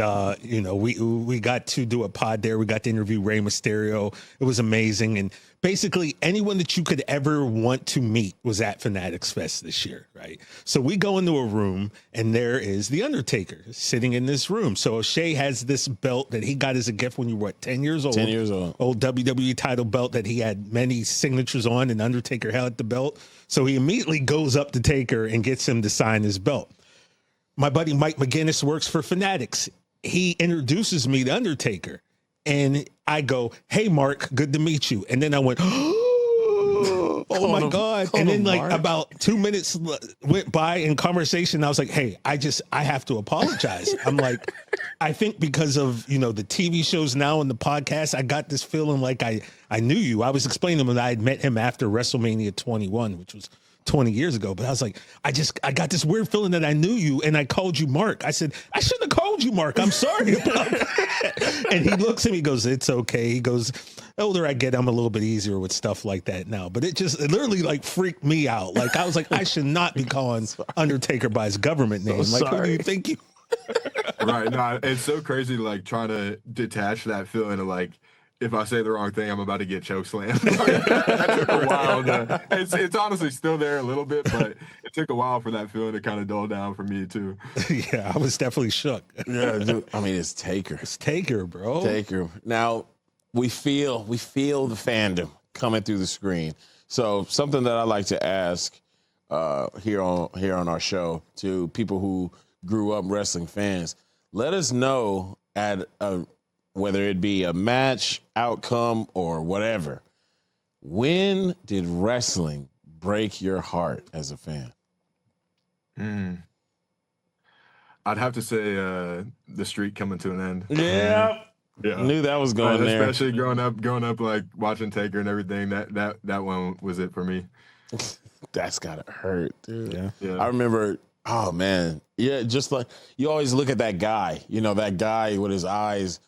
we got to do a pod there. We got to interview Rey Mysterio. It was amazing. And basically anyone that you could ever want to meet was at Fanatics Fest this year, right? So we go into a room and there is the Undertaker sitting in this room. So O'Shea has this belt that he got as a gift when you were 10 years old. 10 years old. Old WWE title belt that he had many signatures on, and Undertaker held the belt. So he immediately goes up to Taker and gets him to sign his belt. My buddy Mike McGinnis works for Fanatics. He introduces me to Undertaker. And I go, "Hey, Mark, good to meet you." And then I went, "Oh my God." And then like about 2 minutes went by in conversation. I was like, "Hey, I have to apologize." I'm like, I think because of, the TV shows now and the podcast, I got this feeling like I knew you. I was explaining to him that I had met him after WrestleMania 21, which was 20 years ago. But I was like, I got this weird feeling that I knew you, and I called you Mark. I said, "I shouldn't have called you Mark. I'm sorry about that." And he looks at me, goes, "It's okay." He goes, "The older I get, I'm a little bit easier with stuff like that now." But it literally like freaked me out. Like I was like, I should not be calling Undertaker by his government name. Like, who do you think you? Right. No, it's so crazy, like trying to detach that feeling of like, if I say the wrong thing, I'm about to get chokeslammed. That took a while. It's honestly still there a little bit, but it took a while for that feeling to kind of dull down for me too. Yeah, I was definitely shook. Yeah, dude. I mean, it's Taker. It's Taker, bro. Taker. Now we feel the fandom coming through the screen. So something that I like to ask here on our show to people who grew up wrestling fans, let us know whether it be a match outcome or whatever, when did wrestling break your heart as a fan? I'd have to say the streak coming to an end. Yeah. Yeah. Knew that was going there. Especially growing up like watching Taker and everything. That one was it for me. That's gotta hurt, dude. Yeah. I remember, oh man. Yeah, just like you always look at that guy, that guy with his eyes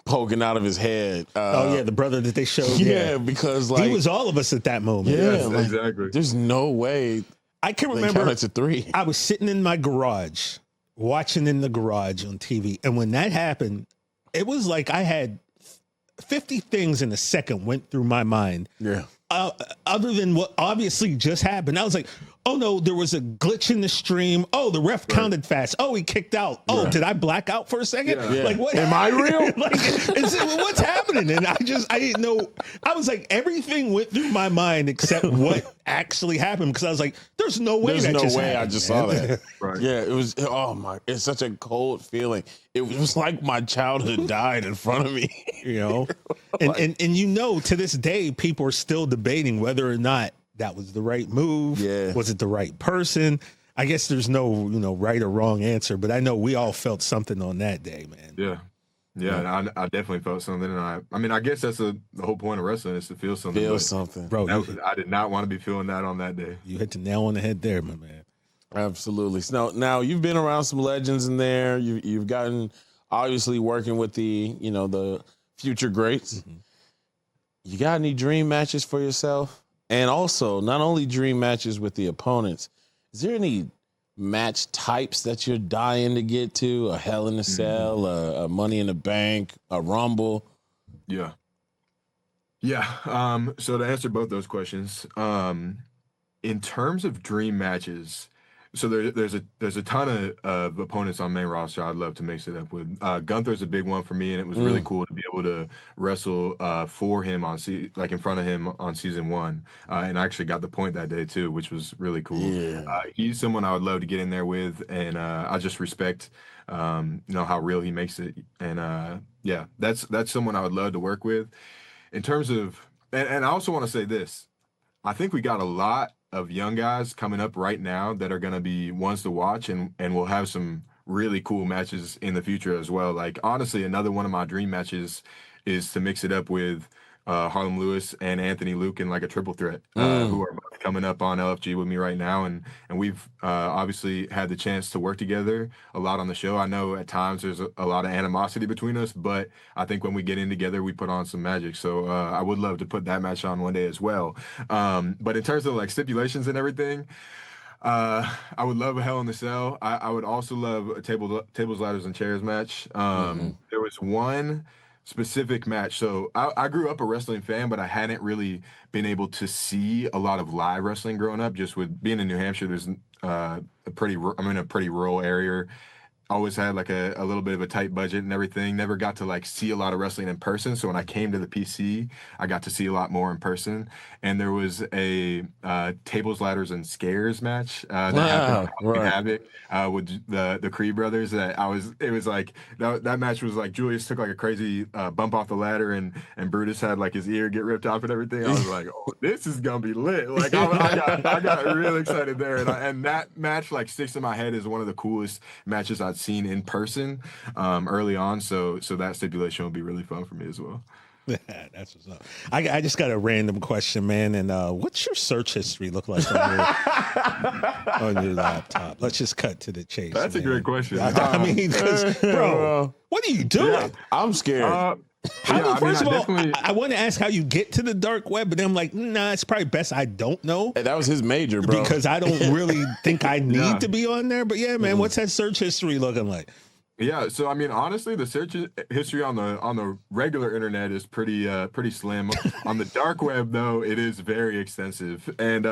poking out of his head. The brother that they showed. Yeah, because like he was all of us at that moment. Yeah, yes, exactly. There's no way. I can remember it's a 3. I was sitting in my garage, watching in the garage on TV, and when that happened, it was like I had 50 things in a second went through my mind. Yeah. Other than what obviously just happened. I was like, oh no, there was a glitch in the stream. Oh, the ref counted fast. Oh, he kicked out. Oh, did I black out for a second? Yeah. Like, what? Am I real? What's happening? And I didn't know. I was like, everything went through my mind except what actually happened, because I was like, there's no way There's that no just way happened, I just man. saw that. Right. Yeah, it was, oh my, it's such a cold feeling. It was like my childhood died in front of me. And to this day, people are still debating whether or not that was the right move. Yeah. Was it the right person? I guess there's no, right or wrong answer, but I know we all felt something on that day, man. Yeah. I definitely felt something. And I guess that's the whole point of wrestling, is to feel something. Feel something. Bro, I did not want to be feeling that on that day. you hit the nail on the head there, my man. Absolutely. So now you've been around some legends in there. You've gotten, obviously, working with the future greats. Mm-hmm. You got any dream matches for yourself? And also, not only dream matches with the opponents, is there any match types that you're dying to get to? A Hell in a Cell, a Money in the Bank, a Rumble? Yeah. So to answer both those questions, in terms of dream matches, so there's a ton of opponents on main roster I'd love to mix it up with. Gunther's a big one for me, and it was really cool to be able to wrestle for him in front of him on season 1, and I actually got the point that day too, which was really cool. Yeah. He's someone I would love to get in there with, and I just respect how real he makes it, and that's someone I would love to work with. In terms of, and I also want to say this, I think we got a lot of young guys coming up right now that are going to be ones to watch, and we'll have some really cool matches in the future as well. Like, honestly, another one of my dream matches is to mix it up with Harlem Lewis and Anthony Luke in like a triple threat, who are both coming up on LFG with me right now. And we've obviously had the chance to work together a lot on the show. I know at times there's a lot of animosity between us, but I think when we get in together, we put on some magic. So I would love to put that match on one day as well. But in terms of like stipulations and everything, I would love a Hell in a Cell. I would also love a tables, ladders, and chairs match. There was one specific match. So I grew up a wrestling fan, but I hadn't really been able to see a lot of live wrestling growing up. Just with being in New Hampshire, there's I'm in a pretty rural area. Always had like a little bit of a tight budget and everything. Never got to like see a lot of wrestling in person. So when I came to the PC, I got to see a lot more in person. And there was a tables, ladders, and scares match that happened in Havoc with the Creed brothers. It was like that match was like Julius took like a crazy bump off the ladder and Brutus had like his ear get ripped off and everything. I was like, oh, this is gonna be lit. Like I got really excited there, and that match like sticks in my head as one of the coolest matches I've seen in person early on. So that stipulation will be really fun for me as well. That's what's up. I just got a random question, man. And what's your search history look like on your laptop? Let's just cut to the chase. That's man. A great question. I mean, bro, what are you doing? Yeah, I'm scared. First of all, I want to ask how you get to the dark web, but then I'm like, nah, it's probably best I don't know. Hey, that was his major, bro. Because I don't really think I need to be on there. But yeah, man, what's that search history looking like? Yeah, so I mean, honestly, the search history on the regular internet is pretty slim. On the dark web, though, it is very extensive. And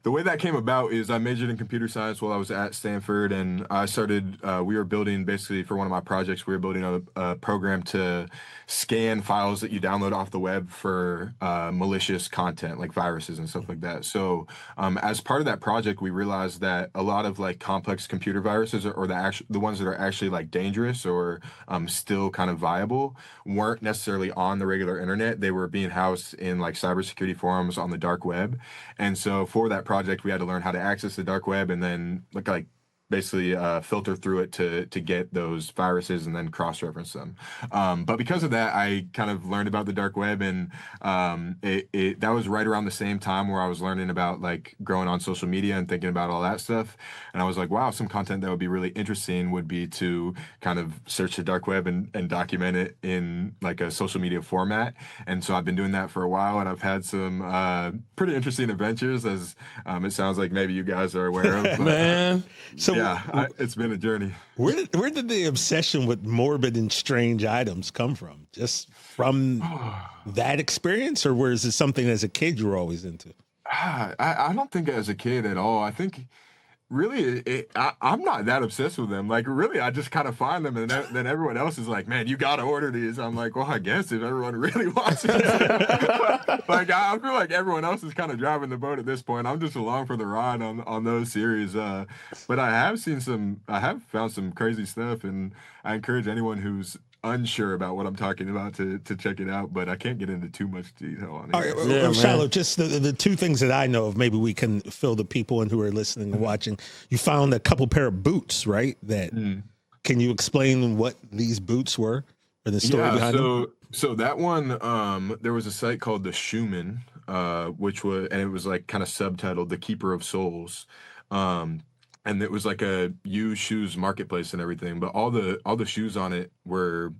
the way that came about is I majored in computer science while I was at Stanford, and I started. We were building basically for one of my projects. We were building a program to scan files that you download off the web for malicious content like viruses and stuff like that. So as part of that project, we realized that a lot of like complex computer viruses or the ones that are actually like dangerous or still kind of viable weren't necessarily on the regular internet. They were being housed in like cybersecurity forums on the dark web. And so for that project, we had to learn how to access the dark web and then like basically filter through it to get those viruses and then cross-reference them. But because of that, I kind of learned about the dark web, and that was right around the same time where I was learning about like growing on social media and thinking about all that stuff. And I was like, wow, some content that would be really interesting would be to kind of search the dark web and document it in like a social media format. And so I've been doing that for a while, and I've had some pretty interesting adventures, as it sounds like maybe you guys are aware of. But, man, so yeah, it's been a journey. Where did the obsession with morbid and strange items come from? Just from that experience, or was it something as a kid you were always into? I don't think as a kid at all. I think really I'm not that obsessed with them. Like really, I just kind of find them, and then everyone else is like, man, you got to order these. I'm like, well, I guess if everyone really wants it. Like I feel like everyone else is kind of driving the boat at this point. I'm just along for the ride on those series. But I have found some crazy stuff, and I encourage anyone who's unsure about what I'm talking about to check it out, but I can't get into too much detail on it. All right, Shiloh, just the two things that I know of, maybe we can fill the people in who are listening and watching. You found a couple pair of boots, right? Can you explain what these boots were or the story behind them? So that one, there was a site called the Shuman, it was like kind of subtitled "The Keeper of Souls." And it was like a used shoes marketplace and everything, but all the shoes on it were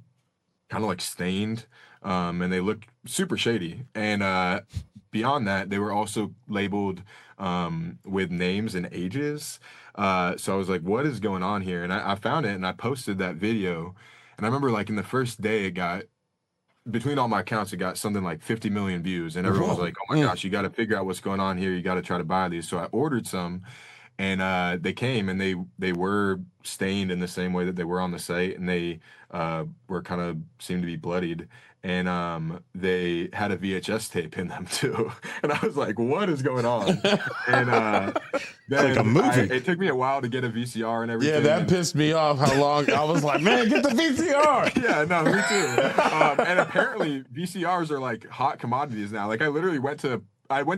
kind of like stained, and they looked super shady. And beyond that, they were also labeled with names and ages. So I was like, what is going on here? And I found it and I posted that video. And I remember like in the first day, it got, between all my accounts, it got something like 50 million views. And everyone was like, oh my gosh, you got to figure out what's going on here. You got to try to buy these. So I ordered some. And they came, and they were stained in the same way that they were on the site, and they were kind of seemed to be bloodied, and they had a VHS tape in them too. And I was like, "What is going on?" And then like a movie. It took me a while to get a VCR and everything. Yeah, that pissed me off. How long I was like, "Man, get the VCR." Yeah, no, me too. And apparently, VCRs are like hot commodities now. Like I literally went to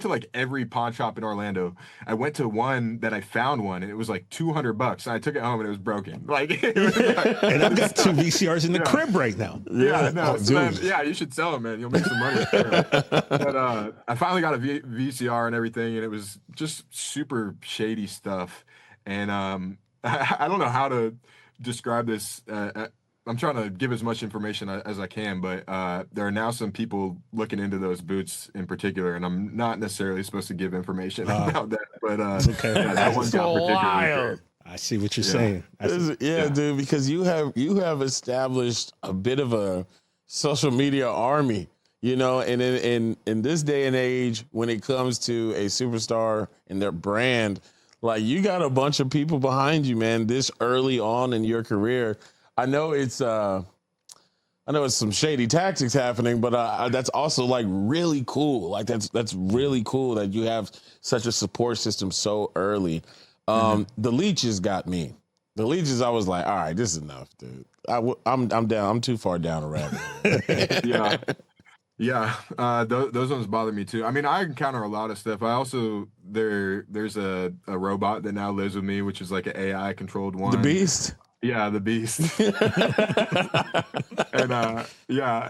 like every pawn shop in Orlando. I went to one that I found one, and it was like $200. And I took it home, and it was broken. Like, and I've got two VCRs in the crib right now. Yeah, no, so then, you should sell them, man. You'll make some money. But I finally got a VCR and everything, and it was just super shady stuff. And I don't know how to describe this. I'm trying to give as much information as I can, but there are now some people looking into those boots in particular, and I'm not necessarily supposed to give information about that. But okay. yeah, that one got particularly wild. shared. I see what you're saying. Dude, because you have established a bit of a social media army, you know, and in this day and age, when it comes to a superstar and their brand, like you got a bunch of people behind you, man, this early on in your career. I know it's some shady tactics happening, but that's also like really cool. Like that's really cool that you have such a support system so early. The leeches got me. The leeches, I was like, all right, this is enough, dude. I'm down. I'm too far down the rabbit hole. Yeah. Those ones bother me too. I mean, I encounter a lot of stuff. I also there's a robot that now lives with me, which is like an AI controlled one. The Beast. Yeah, the Beast. And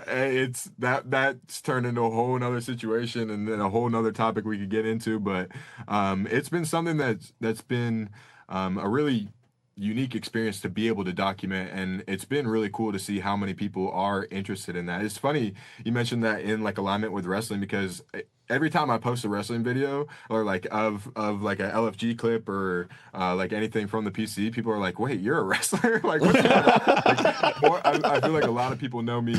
it's that's turned into a whole nother situation and then a whole nother topic we could get into. But it's been something that's been a really unique experience to be able to document, and it's been really cool to see how many people are interested in that. It's funny you mentioned that in like alignment with wrestling, because every time I post a wrestling video or like of like a LFG clip or like anything from the PC, people are like, wait, you're a wrestler? Like, what's going on? I feel like a lot of people know me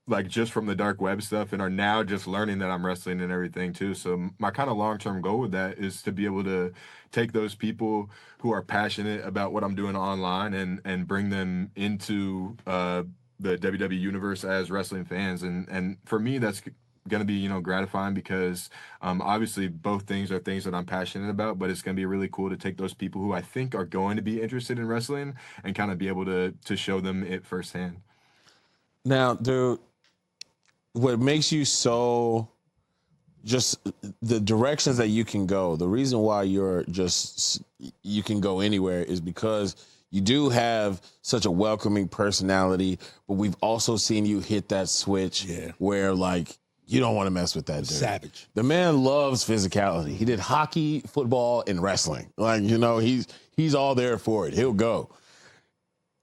like just from the dark web stuff and are now just learning that I'm wrestling and everything too. So my kind of long-term goal with that is to be able to take those people who are passionate about what I'm doing online and bring them into the WWE universe as wrestling fans. And for me, that's going to be, you know, gratifying because obviously both things are things that I'm passionate about, but it's going to be really cool to take those people who I think are going to be interested in wrestling and kind of be able to show them it firsthand. Now, dude, what makes you so just the directions that you can go, the reason why you can go anywhere is because you do have such a welcoming personality, but we've also seen you hit that switch where like you don't want to mess with that dude. Savage. The man loves physicality. He did hockey, football, and wrestling. Like, you know, he's all there for it. He'll go.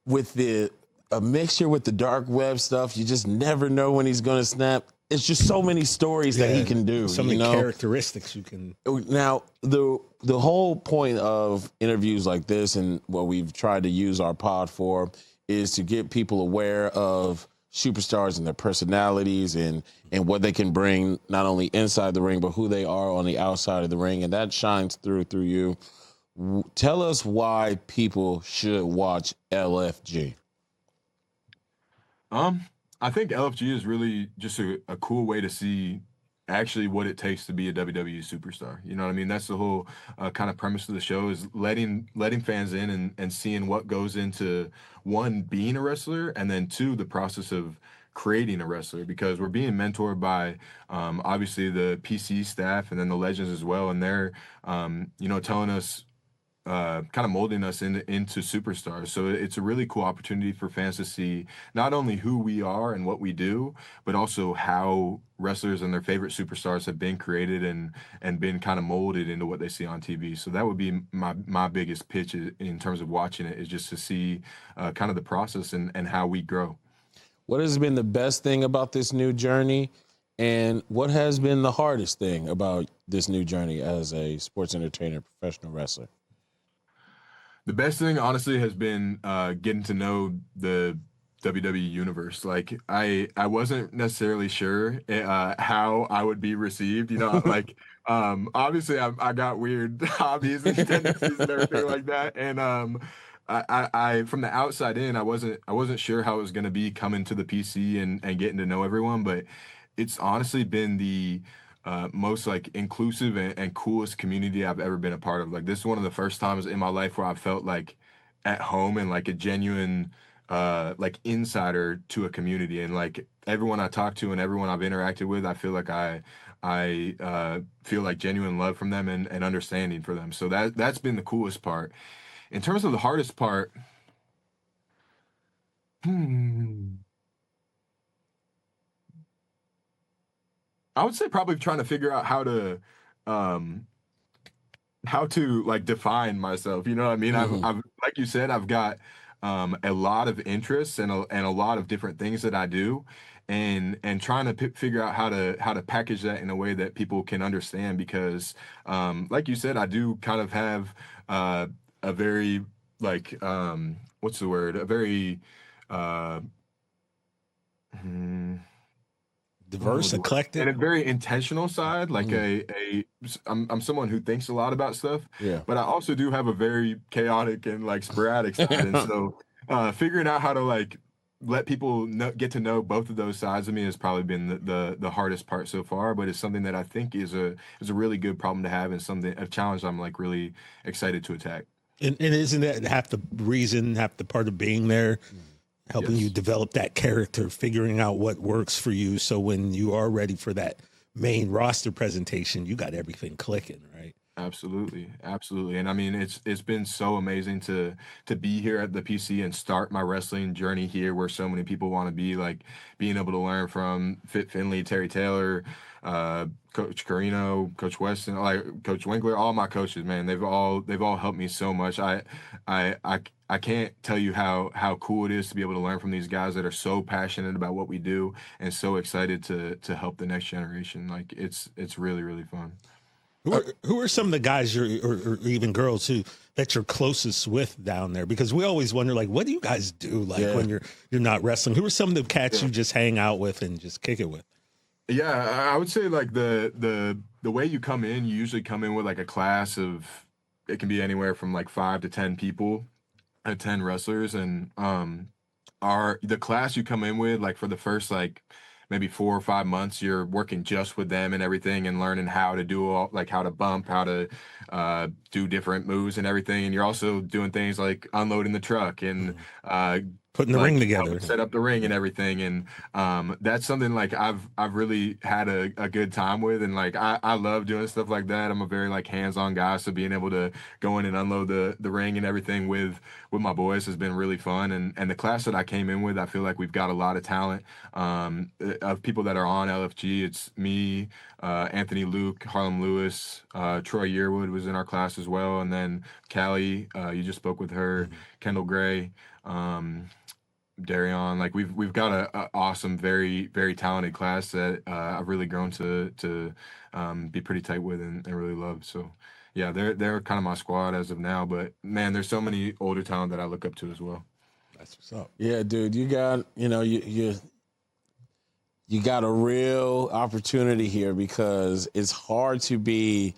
With a mixture with the dark web stuff, you just never know when he's going to snap. It's just so many stories that he can do. So many characteristics you can. Now, the whole point of interviews like this and what we've tried to use our pod for is to get people aware of superstars and their personalities and what they can bring not only inside the ring, but who they are on the outside of the ring. And that shines through you. Tell us why people should watch LFG. I think LFG is really just a cool way to see actually what it takes to be a WWE superstar. You know what I mean? That's the whole kind of premise of the show is letting fans in and seeing what goes into, one, being a wrestler, and then two, the process of creating a wrestler, because we're being mentored by obviously the PC staff and then the legends as well. And they're, you know, telling us, kind of molding us into superstars. So it's a really cool opportunity for fans to see not only who we are and what we do, but also how wrestlers and their favorite superstars have been created and been kind of molded into what they see on TV. So that would be my biggest pitch in terms of watching it, is just to see kind of the process and how we grow. What has been the best thing about this new journey, and what has been the hardest thing about this new journey as a sports entertainer, professional wrestler? The best thing, honestly, has been getting to know the WWE universe. Like I wasn't necessarily sure how I would be received. You know, like obviously I got weird hobbies and tendencies and everything like that. And I from the outside in, I wasn't sure how it was going to be coming to the PC and getting to know everyone. But it's honestly been the most like inclusive and coolest community I've ever been a part of. Like this is one of the first times in my life where I felt like at home and like a genuine like insider to a community. And like everyone I talk to and everyone I've interacted with, I feel like I feel like genuine love from them and understanding for them. So that's been the coolest part. In terms of the hardest part, I would say probably trying to figure out how to like define myself. You know what I mean? I've like you said, I've got a lot of interests and a lot of different things that I do, and trying to figure out how to package that in a way that people can understand, because like you said, I do kind of have a very like what's the word, a very diverse, eclectic, and a very intentional side. Like I'm someone who thinks a lot about stuff. Yeah. But I also do have a very chaotic and like sporadic side, and so figuring out how to like let people get to know both of those sides of me has probably been the hardest part so far. But it's something that I think is a really good problem to have, and a challenge I'm like really excited to attack. And isn't that half the reason, half the part of being there? Helping you develop that character, figuring out what works for you. So when you are ready for that main roster presentation, you got everything clicking, right? Absolutely. Absolutely. And I mean, it's been so amazing to be here at the PC and start my wrestling journey here, where so many people want to be, like being able to learn from Fit Finley, Terry Taylor, Coach Carino, Coach Weston, like Coach Winkler, all my coaches, man, they've all helped me so much. I can't tell you how cool it is to be able to learn from these guys that are so passionate about what we do and so excited to help the next generation. Like it's really, really fun. Who are some of the guys or even girls that you're closest with down there? Because we always wonder, like, what do you guys do when you're not wrestling? Who are some of the cats you just hang out with and just kick it with? Yeah, I would say like the way you come in, you usually come in with like a class of, it can be anywhere from like 5 to 10 people, 10 wrestlers, and the class you come in with, like for the first like maybe 4 or 5 months, you're working just with them and everything, and learning how to do how to bump, how to do different moves and everything. And you're also doing things like unloading the truck and putting the ring together, set up the ring and everything. And that's something like I've really had a good time with, and like I love doing stuff like that. I'm a very like hands-on guy, so being able to go in and unload the ring and everything with my boys has been really fun. And the class that I came in with, I feel like we've got a lot of talent of people that are on LFG. It's me, Anthony Luke, Harlem Lewis, Troy Yearwood was in our class as well, and then Callie, you just spoke with her, Kendall Gray, Darion. Like we've got a awesome, very, very talented class that I've really grown to be pretty tight with and really love. So yeah, they're kind of my squad as of now. But man, there's so many older talent that I look up to as well. That's what's up. Yeah, dude, you got you got a real opportunity here, because it's hard to be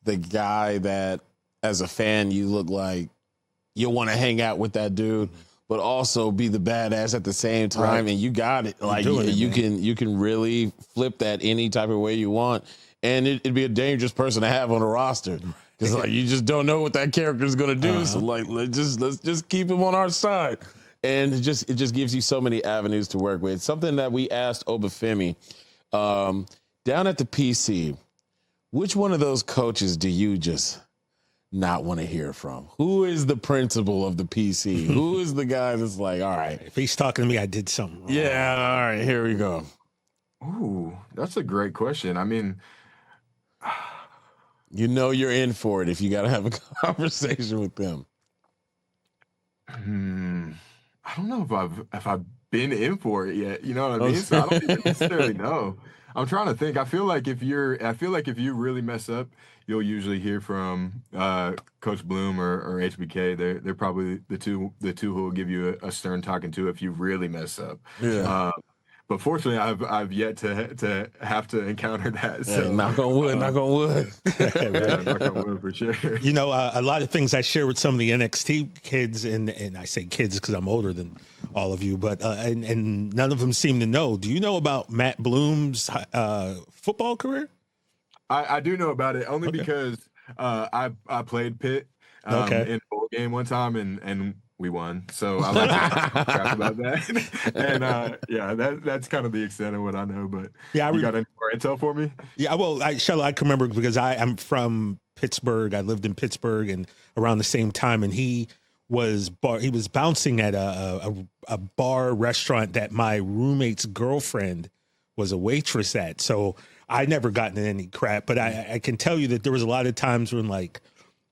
the guy that, as a fan, you look like you want to hang out with that dude, but also be the badass at the same time. Right. And you got it. Like you can really flip that any type of way you want. And it'd be a dangerous person to have on a roster, because like you just don't know what that character is going to do. So like let's just keep him on our side. And it just gives you so many avenues to work with. Something that we asked Obafemi down at the PC, which one of those coaches do you just not want to hear from? Who is the principal of the PC? Who is the guy that's like, all right, if he's talking to me, I did something wrong. Yeah, all right, here we go. Ooh, that's a great question. I mean, you know you're in for it if you got to have a conversation with them. I don't know if I've been in for it yet. You know what I mean? So I don't even necessarily know. I'm trying to think. I feel like if you really mess up, you'll usually hear from Coach Bloom or HBK. They're probably the two who will give you a stern talking to if you really mess up. Yeah. But fortunately, I've yet to have to encounter that. So hey, knock on wood. Knock on wood. Yeah, knock on wood for sure. You know, a lot of things I share with some of the NXT kids, and I say kids because I'm older than all of you, but and none of them seem to know. Do you know about Matt Bloom's football career? I do know about it only because I played Pitt in a bowl game one time and we won. So I like to talk crap about that. And that's kind of the extent of what I know. But yeah, you got any more intel for me? Yeah, well, Shiloh, I can remember because I'm from Pittsburgh. I lived in Pittsburgh and around the same time, and he was bouncing at a bar restaurant that my roommate's girlfriend was a waitress at. So I never gotten in any crap, but I can tell you that there was a lot of times when like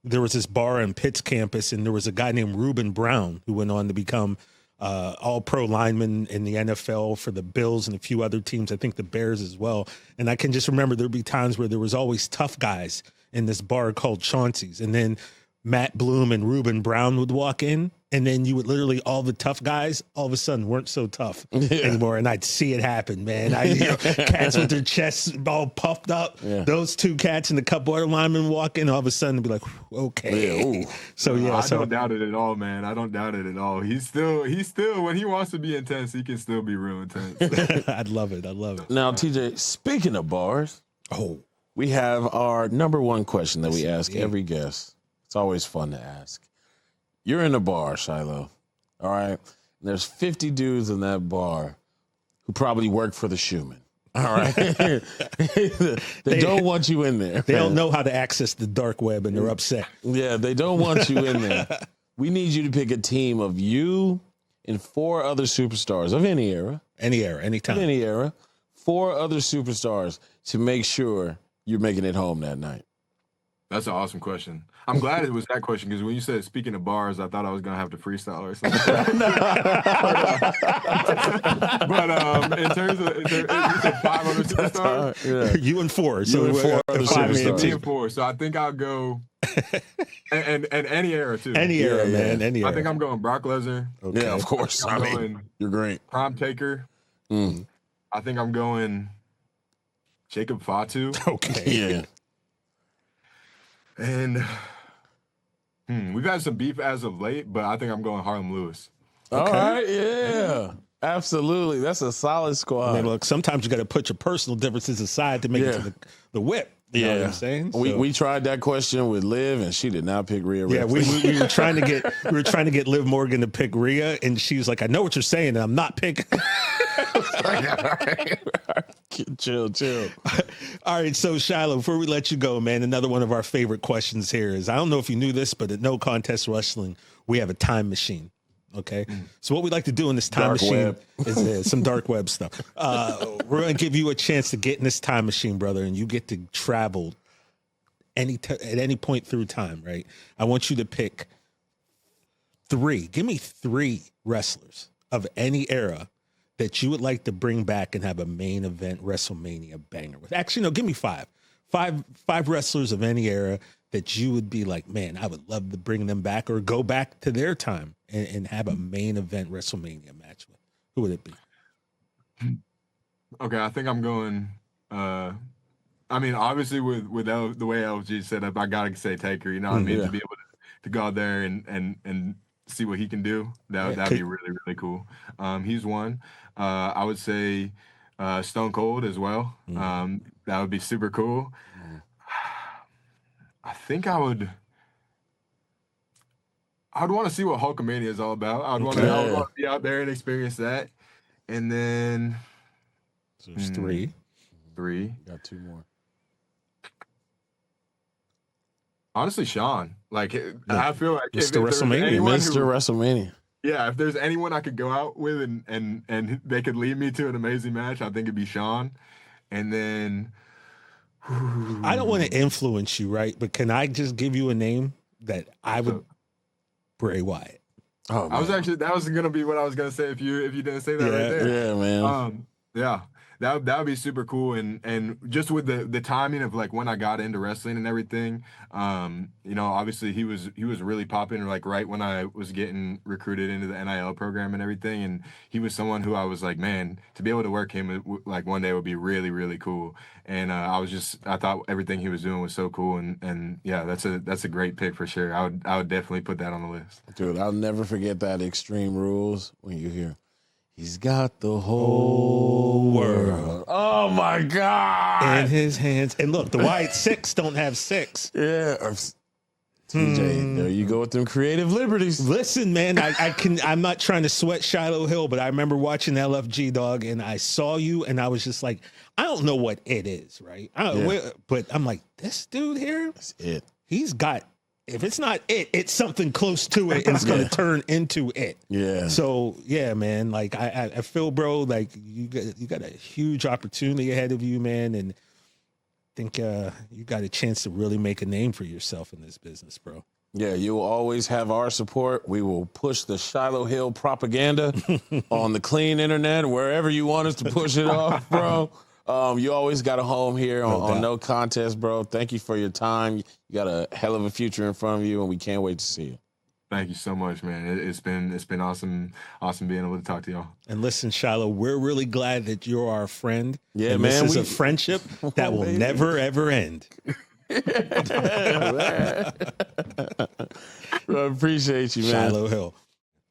there was this bar on Pitt's campus, and there was a guy named Reuben Brown who went on to become all-pro lineman in the NFL for the Bills and a few other teams, I think the Bears as well. And I can just remember there'd be times where there was always tough guys in this bar called Chauncey's. And then Matt Bloom and Reuben Brown would walk in, and then you would literally, all the tough guys all of a sudden weren't so tough anymore. And I'd see it happen, man. Cats with their chests all puffed up. Yeah. Those two cats and a couple other linemen walk in, all of a sudden be like, okay. Yeah, I don't doubt it at all, man. I don't doubt it at all. He's still when he wants to be intense, he can still be real intense. I'd love it. Now, TJ, speaking of bars, we have our number one question that we ask every guest. It's always fun to ask. You're in a bar, Shiloh, all right? And there's 50 dudes in that bar who probably work for the shuman, all right? they don't want you in there. They don't know how to access the dark web, and they're upset. Yeah, they don't want you in there. We need you to pick a team of you and 4 other superstars of any era. Any era, anytime. Any era. 4 other superstars to make sure you're making it home that night. That's an awesome question. I'm glad it was that question, because when you said speaking of bars, I thought I was gonna have to freestyle or something. But in terms of you said 5 other superstars, you and 4, so you and 4 other superstars. Me and 4. So I think I'll go and any era too. Any era, man. Any era. I think I'm going Brock Lesnar. Okay. Yeah, of course. I mean, you're great. Prom Taker. I think I'm going Jacob Fatu. Okay. Yeah. And we've had some beef as of late, but I think I'm going Harlem Lewis. Okay. All right, yeah. Absolutely. That's a solid squad. I mean, look, sometimes you got to put your personal differences aside to make it to the whip. You know what I'm saying? We tried that question with Liv, and she did not pick Rhea. Yeah, we were trying to get Liv Morgan to pick Rhea, and she was like, "I know what you're saying, and I'm not picking." Chill. All right, so Shiloh, before we let you go, man, another one of our favorite questions here is, I don't know if you knew this, but at No Contest Wrestling, we have a time machine. Okay, so what we like to do in this time machine is some dark web stuff. We're going to give you a chance to get in this time machine, brother, and you get to travel at any point through time, right? I want you to pick 3. Give me 3 wrestlers of any era that you would like to bring back and have a main event WrestleMania banger with. Actually, no, give me 5. Five wrestlers of any era that you would be like, man, I would love to bring them back or go back to their time and have a main event WrestleMania match with. Who would it be? Okay, I think I'm going. I mean, obviously, with the way LG set up, I gotta say Taker. You know what I mean? To be able to go out there and see what he can do, that'd be really, really cool. He's one. I would say Stone Cold as well. That would be super cool. I think I would want to see what Hulkamania is all about. I would want to be out there and experience that. And then so there's 3. Got 2 more. Honestly, Sean. Like, I feel like Mr. WrestleMania. Yeah, if there's anyone I could go out with and they could lead me to an amazing match, I think it'd be Sean. And then I don't want to influence you, right? But can I just give you a name that I would Bray Wyatt? Oh, that was gonna be what I was gonna say if you didn't say that right there. Yeah, man. That would be super cool, and just with the timing of like when I got into wrestling and everything, obviously he was really popping like right when I was getting recruited into the NIL program and everything, and he was someone who I was like, man, to be able to work him like one day would be really, really cool, and I thought everything he was doing was so cool, and yeah, that's a great pick for sure. I would definitely put that on the list. Dude, I'll never forget that Extreme Rules when you hear, he's got the whole world. Oh, my God. In his hands. And look, the Wyatt 6 don't have 6. Yeah. TJ, there you go with them creative liberties. Listen, man, I'm not trying to sweat Shiloh Hill, but I remember watching LFG, dog, and I saw you, and I was just like, I don't know what it is, right? But I'm like, this dude here, that's it. He's got, if it's not it, it's something close to it, and it's going to turn into it. Yeah. So, yeah, man, like, I feel, bro, like, you got a huge opportunity ahead of you, man, and think you got a chance to really make a name for yourself in this business, bro. Yeah, you will always have our support. We will push the Shiloh Hill propaganda on the clean internet, wherever you want us to push it off, bro. You always got a home here on No Contest, bro. Thank you for your time. You got a hell of a future in front of you, and we can't wait to see you. Thank you so much, man. It's been awesome being able to talk to y'all. And listen, Shiloh, we're really glad that you're our friend. Yeah, and man. This is a friendship that will never, ever end. I appreciate you, man. Shiloh Hill.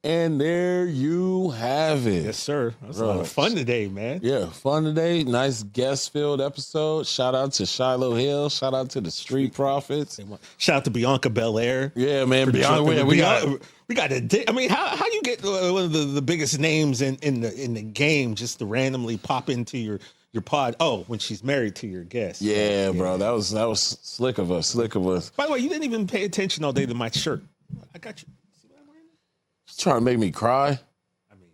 And there you have it. Yes, sir. That was a lot of fun today, man. Yeah, fun today. Nice guest-filled episode. Shout out to Shiloh Hill. Shout out to the Street Profits. Shout out to Bianca Belair. Yeah, man. Bianca, we got I mean, how you get one of the biggest names in the game just to randomly pop into your pod? Oh, when she's married to your guest. Yeah, bro. That was slick of us. By the way, you didn't even pay attention all day to my shirt. I got you. Trying to make me cry. I mean,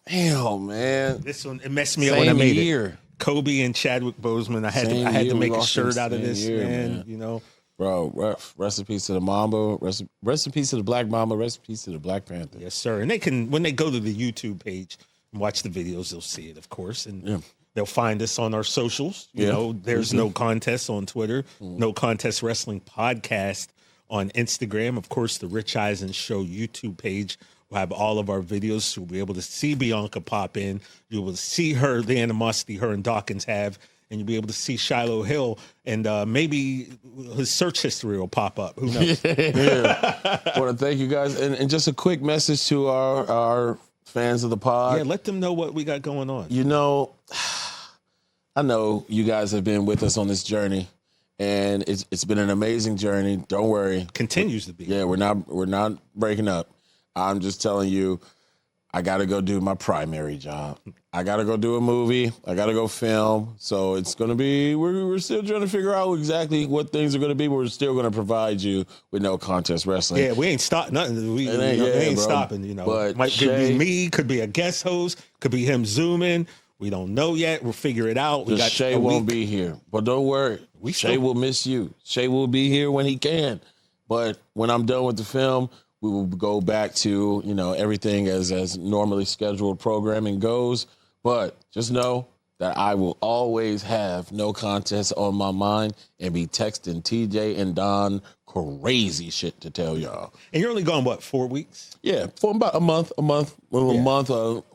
damn, man. This one, it messed me up when I made it. Kobe and Chadwick Boseman. I had to make a shirt out of this, man. You know, bro. Rest in peace to the Mamba. Rest in peace to the Black Mamba. Rest in peace to the Black Panther. Yes, sir. And they can, when they go to the YouTube page and watch the videos, they'll see it, of course, and they'll find us on our socials. You know, there's No Contest on Twitter, No Contest Wrestling Podcast on Instagram. Of course, the Rich Eisen Show YouTube page. We'll have all of our videos. You'll be able to see Bianca pop in. You'll be able to see her, the animosity her and Dawkins have, and you'll be able to see Shiloh Hill, and maybe his search history will pop up. Who knows? I want to thank you guys. And just a quick message to our fans of the pod. Yeah, let them know what we got going on. You know, I know you guys have been with us on this journey, and it's been an amazing journey. Don't worry. Continues to be. Yeah, we're not breaking up. I'm just telling you, I got to go do my primary job. I got to go do a movie. I got to go film. So it's going to be, we're still trying to figure out exactly what things are going to be. We're still going to provide you with No Contest Wrestling. Yeah, we ain't stopping nothing. We ain't stopping, you know. But could be me, could be a guest host, could be him zooming. We don't know yet. We'll figure it out. Shay won't be here. But don't worry. Shay will miss you. Shay will be here when he can. But when I'm done with the film, we will go back to, everything as normally scheduled programming goes. But just know that I will always have No Contest on my mind and be texting TJ and Don crazy shit to tell y'all. And you're only gone, 4 weeks? Yeah, for about a month,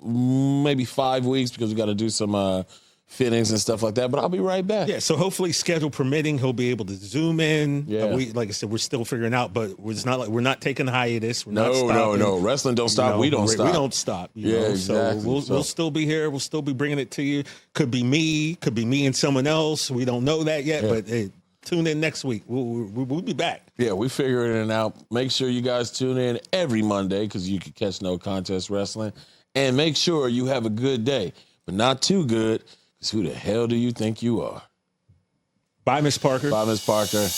maybe 5 weeks, because we got to do some fittings and stuff like that, but I'll be right back. Yeah, so hopefully, schedule permitting, he'll be able to zoom in. Yeah. Like I said, we're still figuring out, but it's not like we're not taking a hiatus. We're not stopping. No. Wrestling don't stop. We don't stop. We don't stop. Exactly. So we'll still be here. We'll still be bringing it to you. Could be me and someone else. We don't know that yet, but hey, tune in next week. We'll be back. Yeah, we figuring it out. Make sure you guys tune in every Monday because you can catch No Contest Wrestling. And make sure you have a good day, but not too good. Because who the hell do you think you are? Bye, Miss Parker. Bye, Miss Parker.